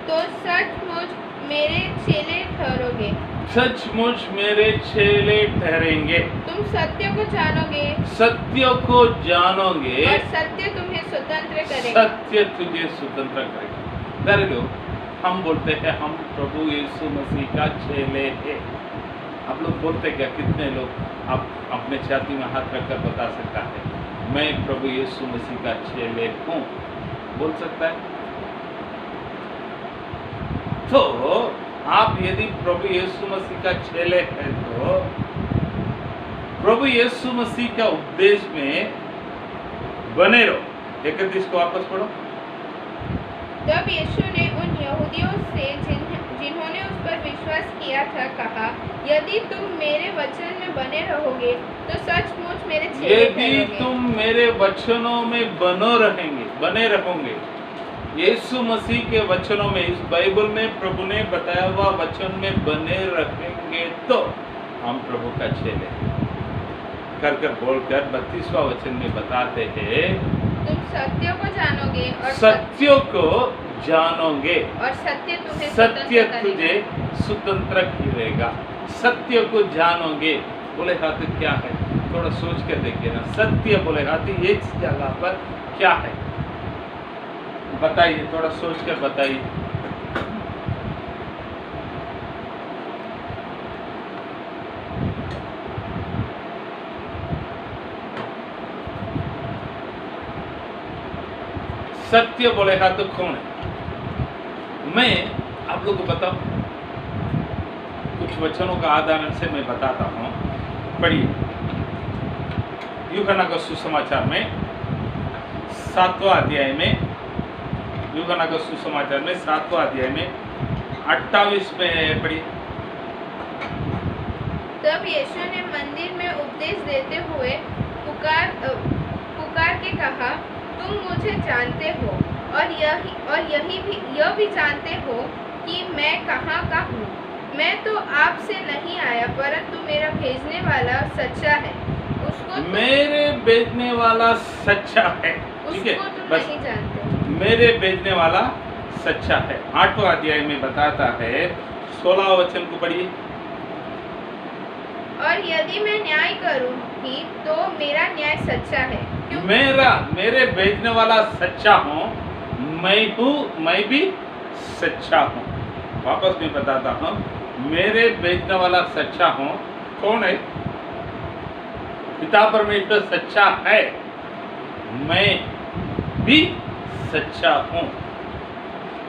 तो सचमुच मेरे चेले ठहरोगे। सचमुच मेरे चेले ठहरेंगे। तुम सत्य को जानोगे सत्य को जानोगे और सत्य तुम्हें स्वतंत्र करेगा। सत्य तुझे स्वतंत्र करेगा। प्यारे लोग, हम बोलते हैं हम प्रभु यीशु मसीह का चेले हैं। आप लोग बोलते क्या? कितने लोग आप अपने छाती में हाथ रखकर बता सकता है मैं प्रभु यीशु मसीह का चेले हूँ? बोल सकता है? तो आप यदि प्रभु यीशु मसीह का चेले हैं तो प्रभु यीशु मसीह का उपदेश में बने रहो। 31 को वापस पढ़ो। तब यीशु ने उन यहूदियों से जिन्होंने उस पर विश्वास किया था कहा, यदि तुम मेरे वचन में बने रहोगे तो सचमुच मेरे चेले यदि ठहरोगे। तुम मेरे वचनों में बने रहोगे। यीशु मसीह के वचनों में, इस बाइबल में प्रभु ने बताया हुआ वचन में बने रहेंगे तो हम प्रभु का चेले कर बोलकर 32वां वचन में बताते हैं तुम सत्य को जानोगे और सत्य को जानोगे और सत्य तुम्हें सत्य स्वतंत्र तुझे करेगा। स्वतंत्र करेगा। सत्य को जानोगे बोले हाथ क्या है? थोड़ा सोच कर देखिए ना। सत्य बोले हाथ एक जगह पर क्या है? बताइए, थोड़ा सोच कर बताइए। सत्य बोले हाथ तो कौन है? मैं आप लोग को बताऊं, कुछ वचनों का आधार से मैं बताता हूं। पढ़िए यूहन्ना का सुसमाचार में 7वां अध्याय में, यूहन्ना का सुसमाचार में 7वां अध्याय में 28 में पढ़िए। तब यीशु ने मंदिर में उपदेश देते हुए पुकार के कहा, तुम मुझे जानते हो और यह भी जानते हो कि मैं कहाँ का हूँ। मैं तो आपसे नहीं आया, परंतु मेरा भेजने वाला सच्चा है। उसको मेरे भेजने वाला सच्चा है। ठीक है, उसको तुम बस नहीं जानते। मेरे भेजने वाला सच्चा है। 8वां अध्याय में बताता है, 16वां वचन को पढ़िए। और यदि मैं न्याय करूँगी तो मेरा न्याय सच्चा है, क्योंकि मेरे भेजने वाला सच्चा हूँ, मैं भी सच्चा हूँ। वापस मैं बताता हूँ, मेरे भेजने वाला सच्चा हूँ। कौन है? पिता परमेश्वर सच्चा है, मैं भी सच्चा हूँ।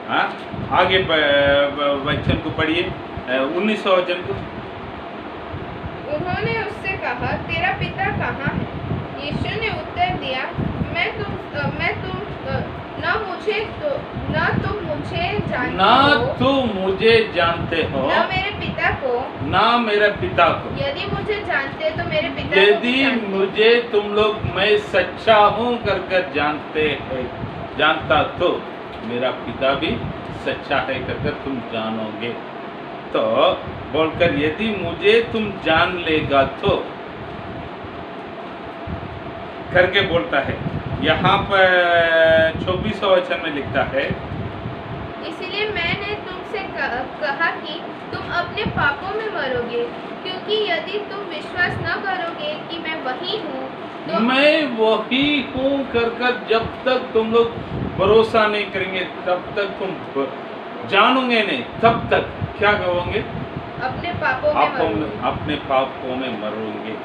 हाँ, आगे वचन को पढ़िए, 19वां वचन को। उन्होंने उससे कहा, तेरा पिता कहाँ है? यीशु ने उत्तर दिया, न तुम मुझे जानते हो, न न मेरे पिता को। ना मेरे पिता को। यदि मुझे जानते तो मेरे पिता को भी यदि जानते। मुझे तुम लोग मैं सच्चा हूँ कर जानता तो मेरा पिता भी सच्चा है कर तुम जानोगे। तो बोलकर यदि मुझे तुम जान लेगा तो करके बोलता है। यहाँ पर 24वां वचन में लिखता है, इसलिए मैंने तुमसे कहा कि तुम अपने पापों में मरोगे, क्योंकि यदि तुम विश्वास न करोगे कि मैं वही हूँ तो मैं वही हूँ कर जब तक तुम लोग भरोसा नहीं करेंगे तब तक तुम जानोगे नहीं, तब तक क्या कहोगे? अपने पापों में मरोगे। अपने पापों में मरोगे।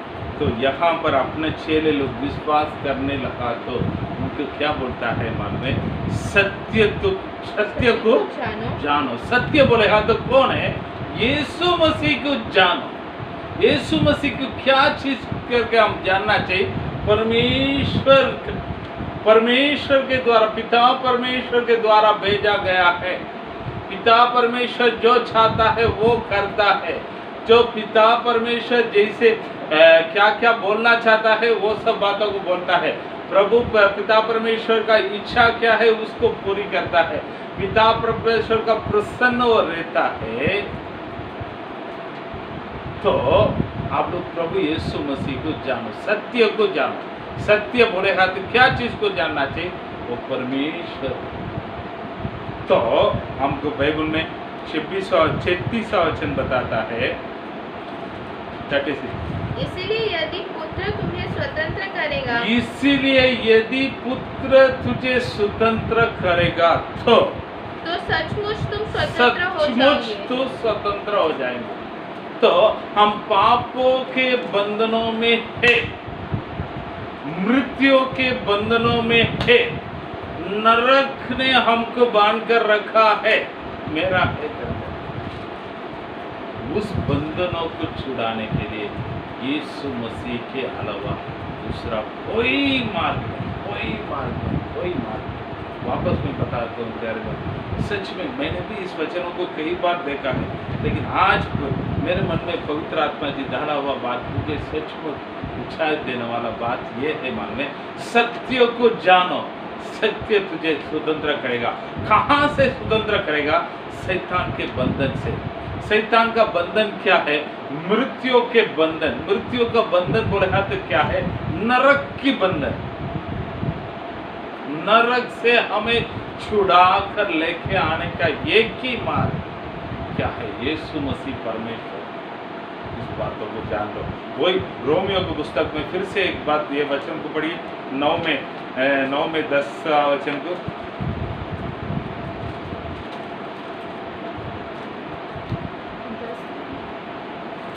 तो यहाँ पर अपने चेले लोग विश्वास करने लगा तो उनको क्या बोलता है मालूम है? सत्य को जानो। सत्य बोले हाँ तो कौन है? यीशु मसीह को जानो। यीशु मसीह को क्या चीज करके हम जानना चाहिए? परमेश्वर के द्वारा, पिता परमेश्वर के द्वारा भेजा गया है। पिता परमेश्वर जो चाहता है वो करता है। जो पिता परमेश्वर जैसे क्या क्या बोलना चाहता है वो सब बातों को बोलता है। प्रभु पिता परमेश्वर का इच्छा क्या है उसको पूरी करता है। पिता परमेश्वर का प्रसन्न वो रहता है। तो आप लोग प्रभु यीशु मसीह को जानो, सत्य को जानो। सत्य बोले हाँ तो क्या चीज को जानना चाहिए? वो परमेश्वर। तो हमको बाइबल में 36वां वचन बताता है 36। इसीलिए यदि पुत्र तुम्हें स्वतंत्र करेगा, इसीलिए यदि पुत्र तुझे स्वतंत्र करेगा तो सचमुच तुम स्वतंत्र हो जाओगे। तो स्वतंत्र हो जाएंगे। तो हम पापों के बंधनों में है, मृत्यु के बंधनों में है, नरक ने हमको बांध कर रखा है। मेरा है उस बंधनों को छुड़ाने के लिए यीशु मसीह के अलावा दूसरा कोई मार्ग नहीं, कोई मार्ग नहीं, कोई मार्ग नहीं। वापस मैं बताता हूँ प्यारे भाई, सच में मैंने भी इस वचनों को कई बार देखा है, लेकिन आज मेरे मन में पवित्र आत्मा जी डाला हुआ बात मुझे सच में उत्साहित देने वाला बात ये है मालूम है? सत्य को जानो, सत्य तुझे स्वतंत्र करेगा। कहाँ से स्वतंत्र करेगा? शैतान के बंधन से। शैतान का बंधन क्या है? मृत्यु के बंधन। मृत्यु का बंधन बोले तो क्या है? नरक की बंधन। नरक से हमें छुड़ा कर लेके आने का एक ही मार्ग क्या है? यीशु मसीह परमेश्वर। इस बातों को जान लो। वही रोमियो की पुस्तक में फिर से एक बात, ये वचन को पढ़िए 9 में 10 वचन को।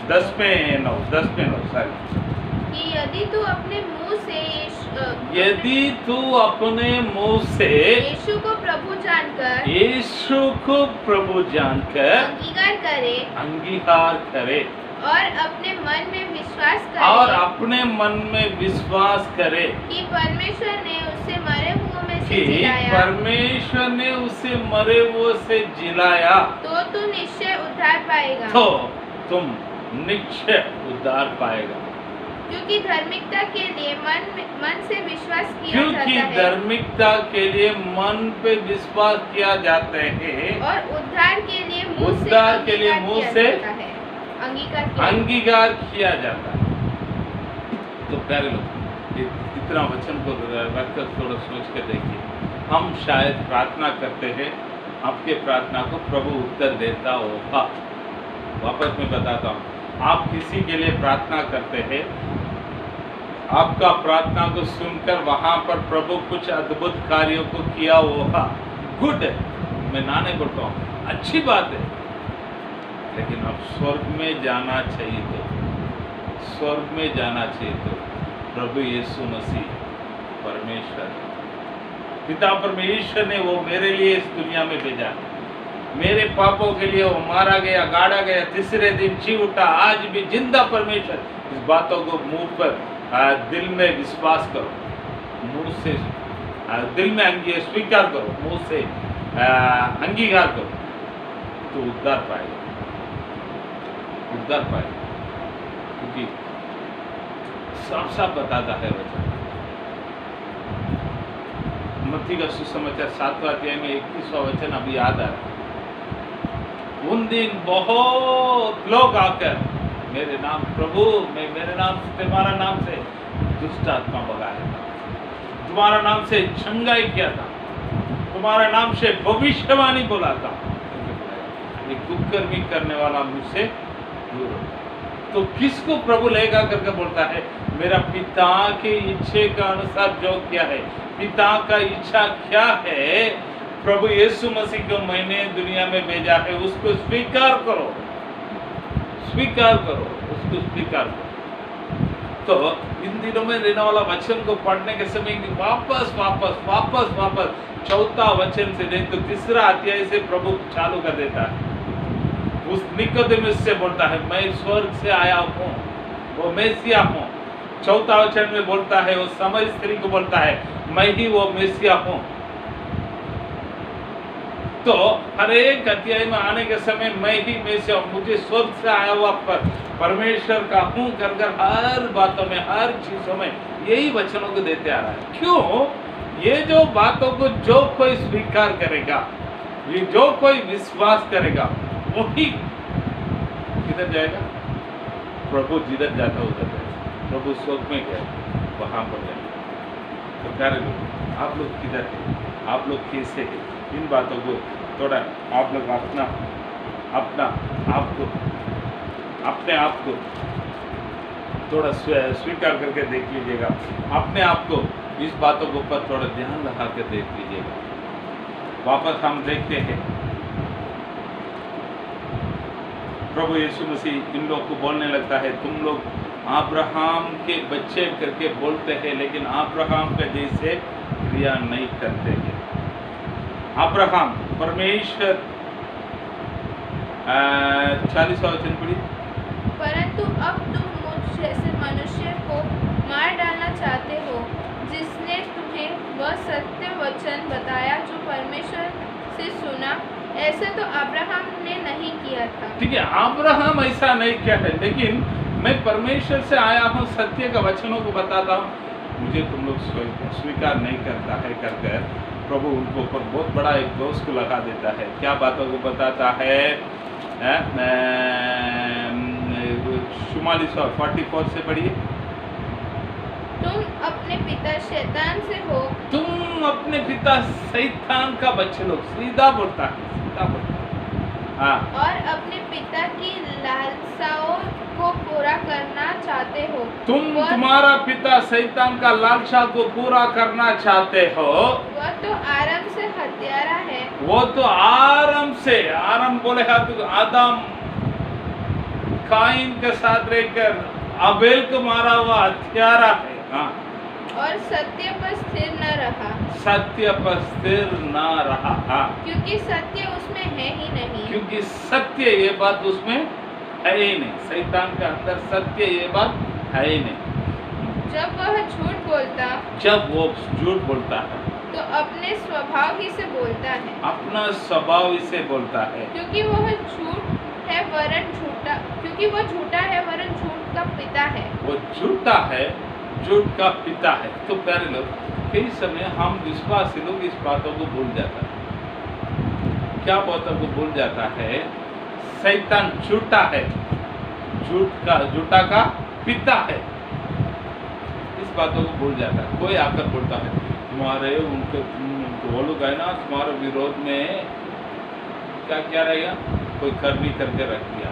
10 में 9 सारी। कि यदि तू अपने मुंह से यीशु को प्रभु जानकर अंगीकार करे और अपने मन में विश्वास करे कि परमेश्वर ने उसे मरे हुए से जिलाया तो तू निश्चय उद्धार पाएगा। तो तुम निश्चय उद्धार पाएगा। क्योंकि धार्मिकता के लिए मन से विश्वास किया जाता है। क्योंकि धार्मिकता के लिए मन पे विश्वास किया जाता है और उद्धार के लिए मुंह से अंगीकार किया जाता है। तो प्यारे लोग, इतना वचन को रखकर थोड़ा सोच कर देखिए। हम शायद प्रार्थना करते हैं, आपके प्रार्थना को प्रभु उत्तर देता होगा। वापस मैं बताता हूँ, आप किसी के लिए प्रार्थना करते हैं, आपका प्रार्थना को सुनकर वहां पर प्रभु कुछ अद्भुत कार्यों को किया होगा। गुड है, मैं ना नहीं बोलता हूँ, अच्छी बात है। लेकिन अब स्वर्ग में जाना चाहिए तो प्रभु यीशु मसीह परमेश्वर, पिता परमेश्वर ने वो मेरे लिए इस दुनिया में भेजा। मेरे पापों के लिए वो मारा गया, गाड़ा गया, तीसरे दिन जी उठा, आज भी जिंदा परमेश्वर। इस बातों को मुंह पर दिल में विश्वास करो, मुंह से दिल में स्वीकार करो, मुंह से अंगीकार करो, तो उद्धार पाएगा। क्योंकि साफ साफ बताता है वचन। मत्ती का सुसमाचार 7वां अध्याय में 21वां वचन अभी याद आ रहा है। उन दिन बहुत लोग आकर मेरे नाम प्रभु, मेरे नाम से, तुम्हारा नाम से दुष्ट आत्मा भगाया था, तुम्हारा नाम से चंगाई किया था, तुम्हारा नाम से भविष्यवाणी बोला था। ये कुकर्मी करने वाला मुझसे दूर हो। तो किसको प्रभु लेगा करके बोलता है? मेरा पिता के इच्छे का अनुसार जो किया है। पिता का इच्छा क्या है? प्रभु यीशु मसीह को मैंने दुनिया में भेजा है, उसको स्वीकार करो, उसको स्वीकार करो। तो इन दिनों में रहने वाला वचन को पढ़ने के समय कि वापस वापस वापस वापस चौथा वचन से नहीं तो तीसरा अध्याय से प्रभु चालू कर देता है। उस निकोदेमुस से बोलता है मैं स्वर्ग से आया हूँ, वो मेसिया हूँ। चौथा वचन में बोलता है, वो समय स्त्री को बोलता है मैं ही वो मेसिया हूँ। तो हर एक अध्याय में आने के समय मैं ही मेसिया हूँ, मुझे स्वर्ग से आया हुआ पर परमेश्वर का हूँ कर कर हर बातों में हर चीजों में यही वचनों को देते आ रहा है। क्यों? ये जो बातों को जो कोई स्वीकार करेगा, ये जो कोई विश्वास करेगा वही किधर जाएगा? प्रभु जिधर जाता उधर जाएगा। प्रभु स्वर्ग में गए वहां पर जाएगा। तो प्यारे लोग, आप लोग किधर हैं? आप लोग कैसे हैं? इन बातों को थोड़ा आप लोग अपना अपना आपको अपने आप को थोड़ा स्वीकार करके देख लीजिएगा। अपने आप को इस बातों के ऊपर थोड़ा ध्यान लगा के देख लीजिएगा। वापस हम देखते हैं प्रभु यीशु मसीह इन लोग को बोलने लगता है तुम लोग अब्राहम के बच्चे करके बोलते हैं लेकिन अब्राहम के जैसे क्रिया नहीं करते हैं। अब्राहम परमेश्वर 40वां वचन पढ़िए। परंतु अब तुम मुझ जैसे मनुष्य को मार डालना चाहते हो जिसने तुम्हें वह सत्य वचन बताया जो परमेश्वर से सुना। ऐसा तो अब्राहम ने नहीं किया था। ठीक है, अब्राहम ऐसा नहीं किया है, लेकिन मैं परमेश्वर से आया हूँ, सत्य का वचनों को बताता हूँ, मुझे तुम लोग स्वीकार नहीं करता है कर कर प्रभु उनको ऊपर बहुत बड़ा एक दोष को लगा देता है। क्या बातों को बताता है? 44 से पढ़िए। तुम अपने पिता शैतान से हो। तुम अपने पिता शैतान का बच्चे लोग। सीधा बोलता है, सीधा बोलता है। हाँ। और अपने पिता की लालसाओं को पूरा करना चाहते हो। तुम्हारा पिता शैतान का लालसा को पूरा करना चाहते हो। वह तो आरंभ से हत्यारा है। वो तो आरंभ से, आरंभ बोले तो आदम काइन के साथ रहकर अबेल को मारा हुआ हत्यारा है। हाँ। और सत्य पर स्थिर न रहा। सत्य पर स्थिर न रहा। हाँ। क्योंकि सत्य उसमें है ही नहीं। क्योंकि सत्य ये बात उसमें है ही नहीं। शैतान के अंदर सत्य ये बात है ही नहीं। जब वह झूठ बोलता, जब वो झूठ बोलता है तो अपने स्वभाव ही से बोलता है। अपना स्वभाव ही से बोलता है। क्योंकि वह झूठ है वरन झूठा, क्योंकि वह झूठा है वरन झूठ का पिता है। वो झूठा है, झूठ का पिता है। तो प्यारे लोग, कई समय हम विश्वासी लोग इस बातों को भूल जाता है। क्या बातों को भूल जाता है? शैतान झूठा है, झूठा का पिता है। इस बातों को भूल जाता है। कोई आकर बोलता है तुम्हारे उनके वो लोग है ना तुम्हारे विरोध में क्या क्या रहेगा, कोई करनी करके रख दिया,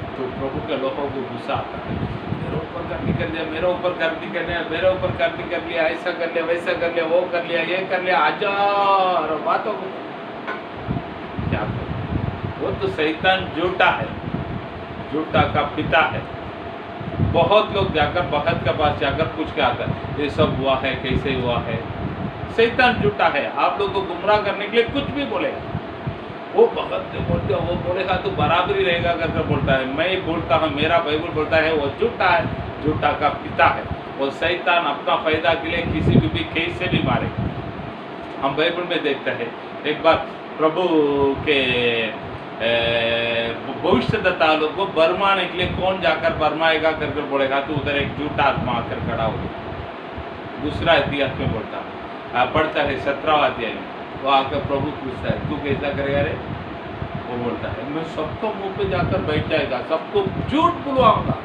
तो प्रभु के लोगों को गुस्सा आता है। मेरे ऊपर करनी कर लिया, मेरे ऊपर करनी कर लिया, मेरे ऊपर करनी कर लिया, ऐसा कर लिया, वैसा कर लिया, वो कर लिया, ये कर लिया, हजार बातों को क्या करें? वो तो शैतान झूठा है, झूठा का पिता है। बहुत लोग जाकर भगत के पास जाकर पूछ के आता है ये सब हुआ है, कैसे हुआ है। शैतान झूठा है, आप लोग को गुमराह करने के लिए कुछ भी बोलेगा। वो भगत बोलते वो बोलेगा तो बराबरी रहेगा करके बोलता है। मैं बोलता हूँ, मेरा बाइबल बोलता है वो झूठा है, झूठा का पिता है। वो शैतान अपना फायदा के लिए किसी को भी कैसे भी मारेगा। हम बाइबल में देखते हैं एक बार प्रभु के भविष्यद्वक्ता लोग को बरमाने के लिए कौन जाकर बरमाएगा करके बोलेगा, तो उधर एक झूठा आत्मा आकर खड़ा हो गया। दूसरा इतिहास में पढ़ता है 17वां अध्याय में। वो आकर प्रभु पूछता है तू कैसा करेगा रे? वो बोलता है मैं सबको मुंह पे जाकर बैठ जाएगा, सबको झूठ बुलवाऊंगा।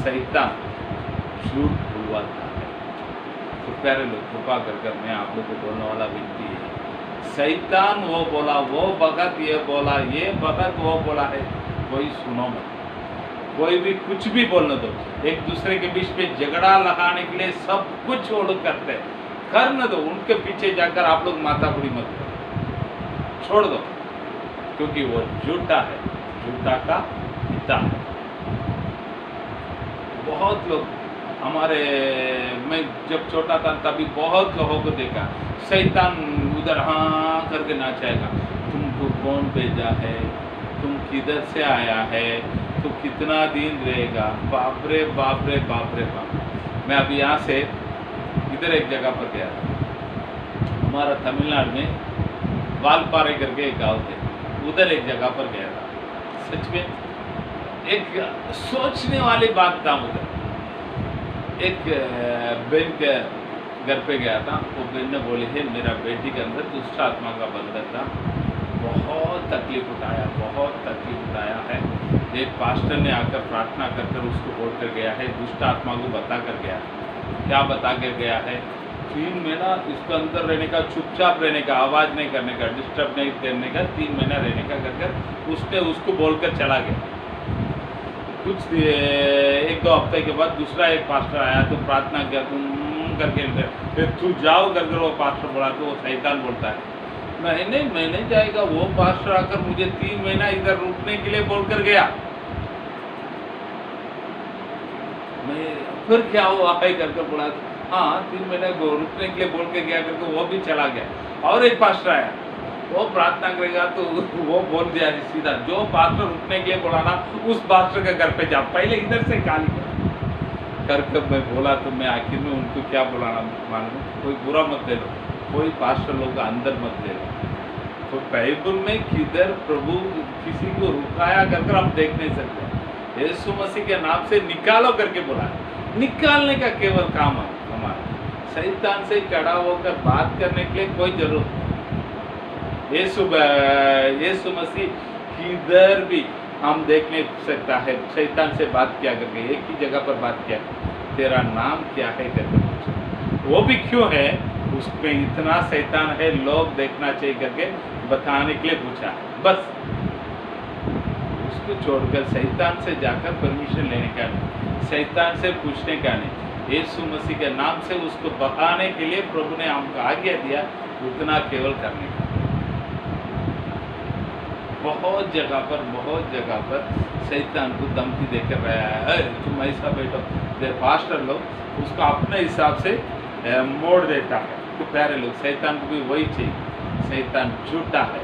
शैतान झूठ बुलवाता है। तो प्यारे लोग, कृपा कर मैं आप लोग को बोलने वाला व्यक्ति है, शैतान वो बोला, वो भगत ये बोला, ये भगत वो बोला है, कोई सुनो मत। कोई भी कुछ भी बोलने दो। एक दूसरे के बीच में झगड़ा लगाने के लिए सब कुछ वो लोग करते हैं, करने दो। उनके पीछे जाकर आप लोग माथापुरी मत करो, छोड़ दो, क्योंकि वो झूठा है, झूठा का पिता है। बहुत लोग हमारे मैं जब छोटा था तभी बहुत लोगों को देखा, शैतान उधर हाँ करके नाचाएगा, तुमको कौन भेजा है, तुम किधर से आया है, तो कितना दिन रहेगा, बाप रे बाप रे बाप रे बाप। मैं अभी यहाँ से इधर एक जगह पर गया था, हमारा तमिलनाडु में वालपारे करके एक गांव थे, उधर एक जगह पर गया था। सच में एक सोचने वाली बात था। उधर एक बहन के घर पे गया था, वो बहन ने बोली है मेरा बेटी के अंदर दुष्ट आत्मा का बंधन था, बहुत तकलीफ उठाया, बहुत तकलीफ उठाया है। एक पास्टर ने आकर प्रार्थना कर कर उसको बोल कर गया है, दुष्ट आत्मा को बता कर गया। क्या बता कर गया है? 3 महीना इसके अंदर रहने का, चुपचाप रहने का, आवाज़ नहीं करने का, डिस्टर्ब नहीं करने का, 3 महीना रहने का कर कर उसने उसको बोलकर चला गया। कुछ 1-2 हफ्ते के बाद दूसरा एक पास्टर आया तो प्रार्थना किया, तुम करके फिर तू जाओ करके वो पास्टर बोला तो वो शैतान बोलता है नहीं मैं नहीं जाएगा। वो पास्टर आकर मुझे 3 महीना इधर रुकने के लिए बोल कर गया, मैं फिर क्या हुआ है करके बोला, हाँ 3 महीने रुकने के लिए बोल के गया करके वो भी चला गया। और एक पास्टर आया, वो प्रार्थना करेगा तो वो बोल दिया सीधा, जो पास्टर रुकने के लिए बोला ना उस पास्टर के घर पे जा, पहले इधर से गाली करके मैं बोला। तो मैं आखिर में उनको क्या बुलाना मालूम, कोई बुरा मत ले लो, कोई पास्टर लोग अंदर मत ले लो। तो बाइबल में किधर प्रभु किसी को रुकाया कर हम देख नहीं सकते। यीशु मसीह के नाम से निकालो करके बोला, निकालने का केवल काम है हमारा। शैतान से खड़ा होकर बात करने के लिए कोई जरूरत नहीं। यीशु मसीह किधर भी हम देख नहीं सकता है शैतान से बात किया करके, एक ही जगह पर बात किया, तेरा नाम क्या है करके पूछा। वो भी क्यों है, उसमें इतना शैतान है, लोग देखना चाहिए करके बताने के लिए पूछा, बस। उसको छोड़कर शैतान से जाकर परमिशन लेने का नहीं, शैतान से पूछने का नहीं, यीशु मसीह के नाम से उसको बताने के लिए प्रभु ने हमको आज्ञा दिया, उतना केवल करने का। बहुत जगह पर शैतान को धमकी देकर रहा है, तुम ऐसा बैठो। पास्टर लोग उसको अपने हिसाब से मोड़ देता है। तो प्यारे लोग, शैतान को भी वही चाहिए, शैतान झूठा है,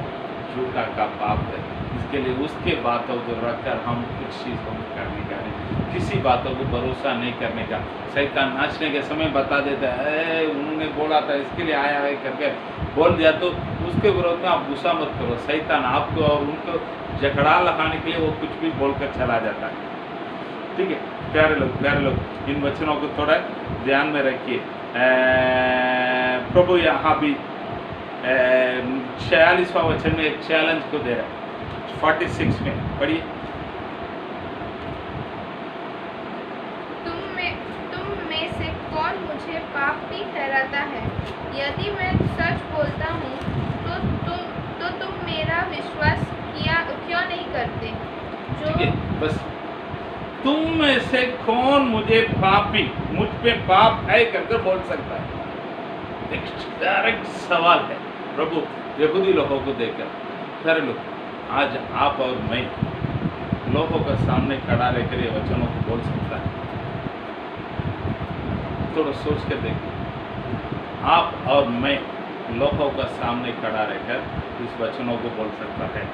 झूठा का बाप है, इसके लिए उसके बातों को रखकर हम कुछ चीज़ों को करने का नहीं, किसी बातों को भरोसा नहीं करने का। शैतान नाचने के समय बता देता है, उन्होंने बोला था इसके लिए आया है करके बोल दिया, तो उसके विरोध में आप गुस्सा मत करो। शैतान आपको और उनको झगड़ा लगाने के लिए वो कुछ भी बोलकर चला जाता है। ठीक है प्यारे लोग, इन वचनों को थोड़ा ध्यान में रखिए। प्रभु यहाँ भी 46वां वचन में एक चैलेंज को दे रहा है, 46 में पढ़िए। तुम में से कौन मुझे पापी ठहराता है? यदि मैं सच बोलता हूँ तो तुम मेरा विश्वास क्यों नहीं करते? जो बस, तुम में से कौन मुझे पापी, मुझ पे पाप है करके बोल सकता है? एक डायरेक्ट सवाल है प्रभु यहूदी लोगों को देकर। सारे लोग, आज आप और मैं लोगों के सामने खड़ा रहकर ये वचनों को बोल सकता है? थोड़ा सोच कर देखिए, आप और मैं लोगों का सामने खड़ा रहकर इस वचनों को बोल सकता है?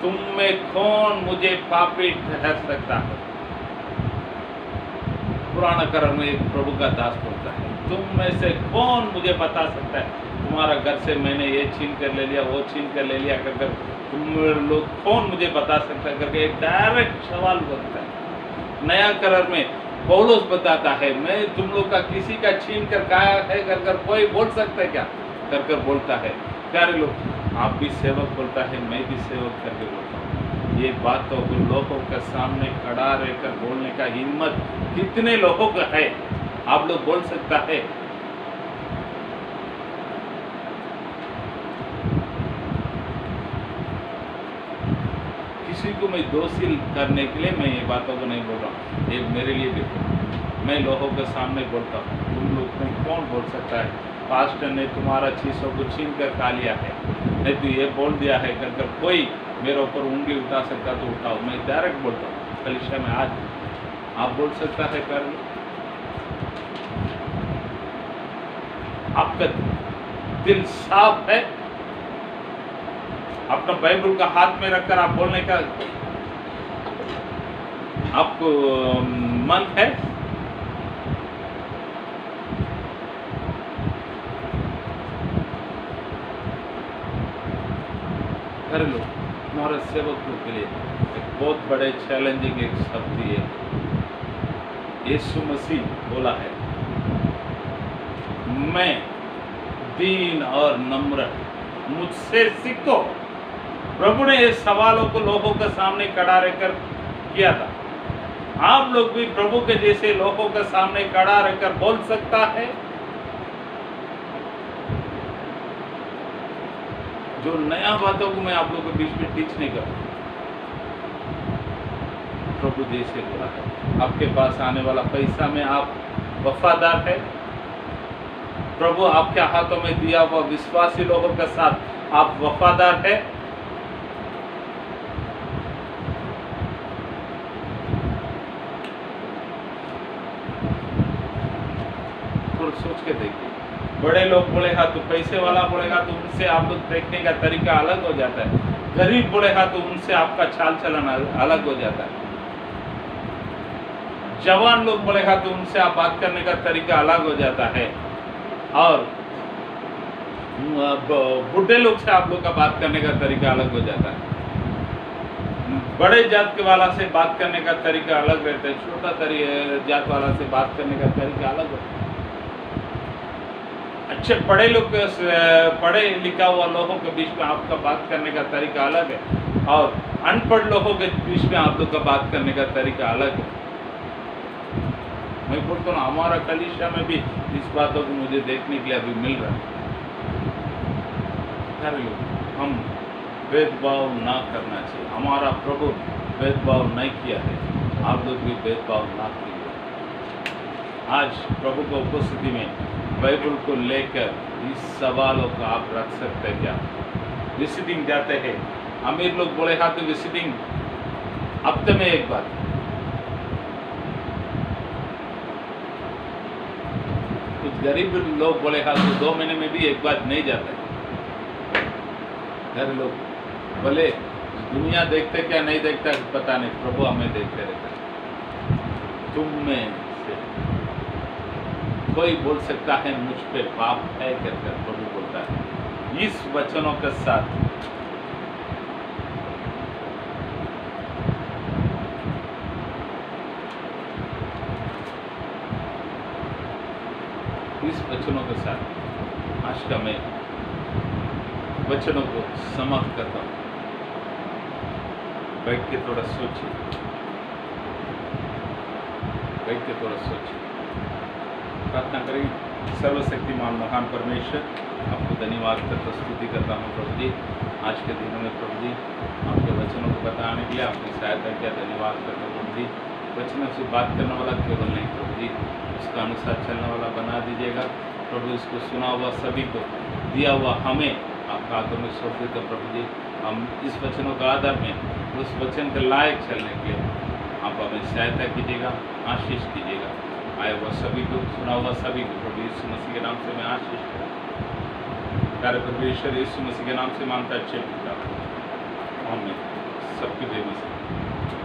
तुम में कौन मुझे पापी ठहरा सकता है? पुराना कर्म में एक प्रभु का दास बोलता है, तुम में से कौन मुझे बता सकता है तुम्हारा घर से मैंने ये छीन कर ले लिया, वो छीन कर ले लिया कर तुम लोग कौन मुझे बता सकता है करके एक डायरेक्ट सवाल बोलता है। नया कर्म में पौलुस बताता है, मैं तुम लोग का किसी का छीन कर खाया है कर कोई बोल सकता है क्या कर बोलता है। प्यारे लोग, आप भी सेवक बोलता है, मैं भी सेवक करके बोलता हूँ। ये बातों को लोगों के सामने खड़ा रहकर बोलने का हिम्मत कितने लोगों का है? आप लोग बोल सकता है? किसी को मैं दोषी करने के लिए मैं ये बातों को नहीं बोल रहा हूँ, ये मेरे लिए देखो, मैं लोगों के सामने बोलता हूँ। तुम लोग में कौन बोल सकता है पास्टर ने तुम्हारा चीज़ों को छीन कर खा लिया है, नहीं तो ये बोल दिया है कर कोई मेरे ऊपर उंगली उठा सकता तो उठाओ। मैं डायरेक्ट बोलता हूँ कलीसिया में, आज आप बोल सकता है कर आपका दिल साफ है? अपना बाइबल का हाथ में रखकर आप बोलने का आपको मन है? कर लो। हमारे सेवकों के लिए एक बहुत बड़े चैलेंजिंग एक शब्द है, यीशु मसीह बोला है, मैं दीन और नम्र, मुझसे सीखो। प्रभु ने इस सवालों को लोगों के सामने खड़ा रहकर किया था। आप लोग भी प्रभु के जैसे लोगों के सामने खड़ा रहकर बोल सकता है? जो नया बातों को मैं आप लोगों के बीच में टीच नहीं करूं, प्रभु जैसे बोला है। आपके पास आने वाला पैसा में आप वफादार है? प्रभु आपके हाथों में दिया हुआ विश्वासी लोगों के साथ आप वफादार है? थोड़ा सोच के देखिए। बड़े लोग बोलेगा तो, पैसे वाला बोलेगा तो उनसे आप लोग देखने का तरीका अलग हो जाता है। गरीब बोलेगा तो उनसे आपका चाल चलन अलग हो जाता है। जवान लोग बोलेगा तो उनसे आप बात करने का तरीका अलग हो जाता है। और बुढ़े लोग से आप लोग का बात करने का तरीका अलग हो जाता है। बड़े जात के वाला से बात करने का तरीका अलग रहता है, छोटा जात वाला से बात करने का तरीका अलग होता है। अच्छे पढ़े लोग, पढ़े लिखा हुआ लोगों के बीच में आपका बात करने का तरीका अलग है, और अनपढ़ लोगों के बीच में आप लोग का बात करने का तरीका अलग है। मैं बोलता हूँ हमारा कलीसिया में भी इस बातों को मुझे देखने के लिए अभी मिल रहा है। हम भेदभाव ना करना चाहिए। हमारा प्रभु भेदभाव नहीं किया है, आप लोग भी भेदभाव ना कीजिए। आज प्रभु की उपस्थिति में बाइबल को लेकर इस सवालों का आप रख सकते हैं क्या? विजिटिंग जाते हैं, अमीर लोग बोलेगा तो विजिटिंग हफ्ते में एक बार, कुछ गरीब लोग बोलेगा तो 2 महीने में भी एक बार नहीं जाता है। घर लोग बोले दुनिया देखते क्या नहीं देखता पता नहीं, प्रभु हमें देखते रहता है। तुम में से कोई बोल सकता है मुझ पे पाप है कहकर प्रभु बोलता है। इस वचनों के साथ आज का मैं वचनों को समाप्त करता हूँ। बैठ के थोड़ा सोचिए, प्रार्थना करेंगे। सर्वशक्तिमान महान परमेश्वर, आपको धन्यवाद करता स्तुति करता हूँ प्रभु जी। आज के दिनों में प्रभु जी आपके वचनों को बताने के लिए आपकी सहायता किया, धन्यवाद करता प्रभु जी। वचनों से बात करने वाला केवल नहीं प्रभु जी, उसका अनुसार चलने वाला बना दीजिएगा प्रभु। इसको सुना हुआ सभी को दिया हुआ हमें आपका हाथों में सौंप देते प्रभु जी। हम इस वचनों का आधार में उस वचन के लायक चलने के लिए आप हमें सहायता कीजिएगा, आशीष कीजिएगा। आए हुआ सभी को, सुना हुआ सभी को प्रभु यीशु मसीह के नाम से मैं आशीष करूँ। प्यारे परमेश्वर यीशु मसीह के नाम से मानता अच्छे पिता, हमें सबकी जय मसीह।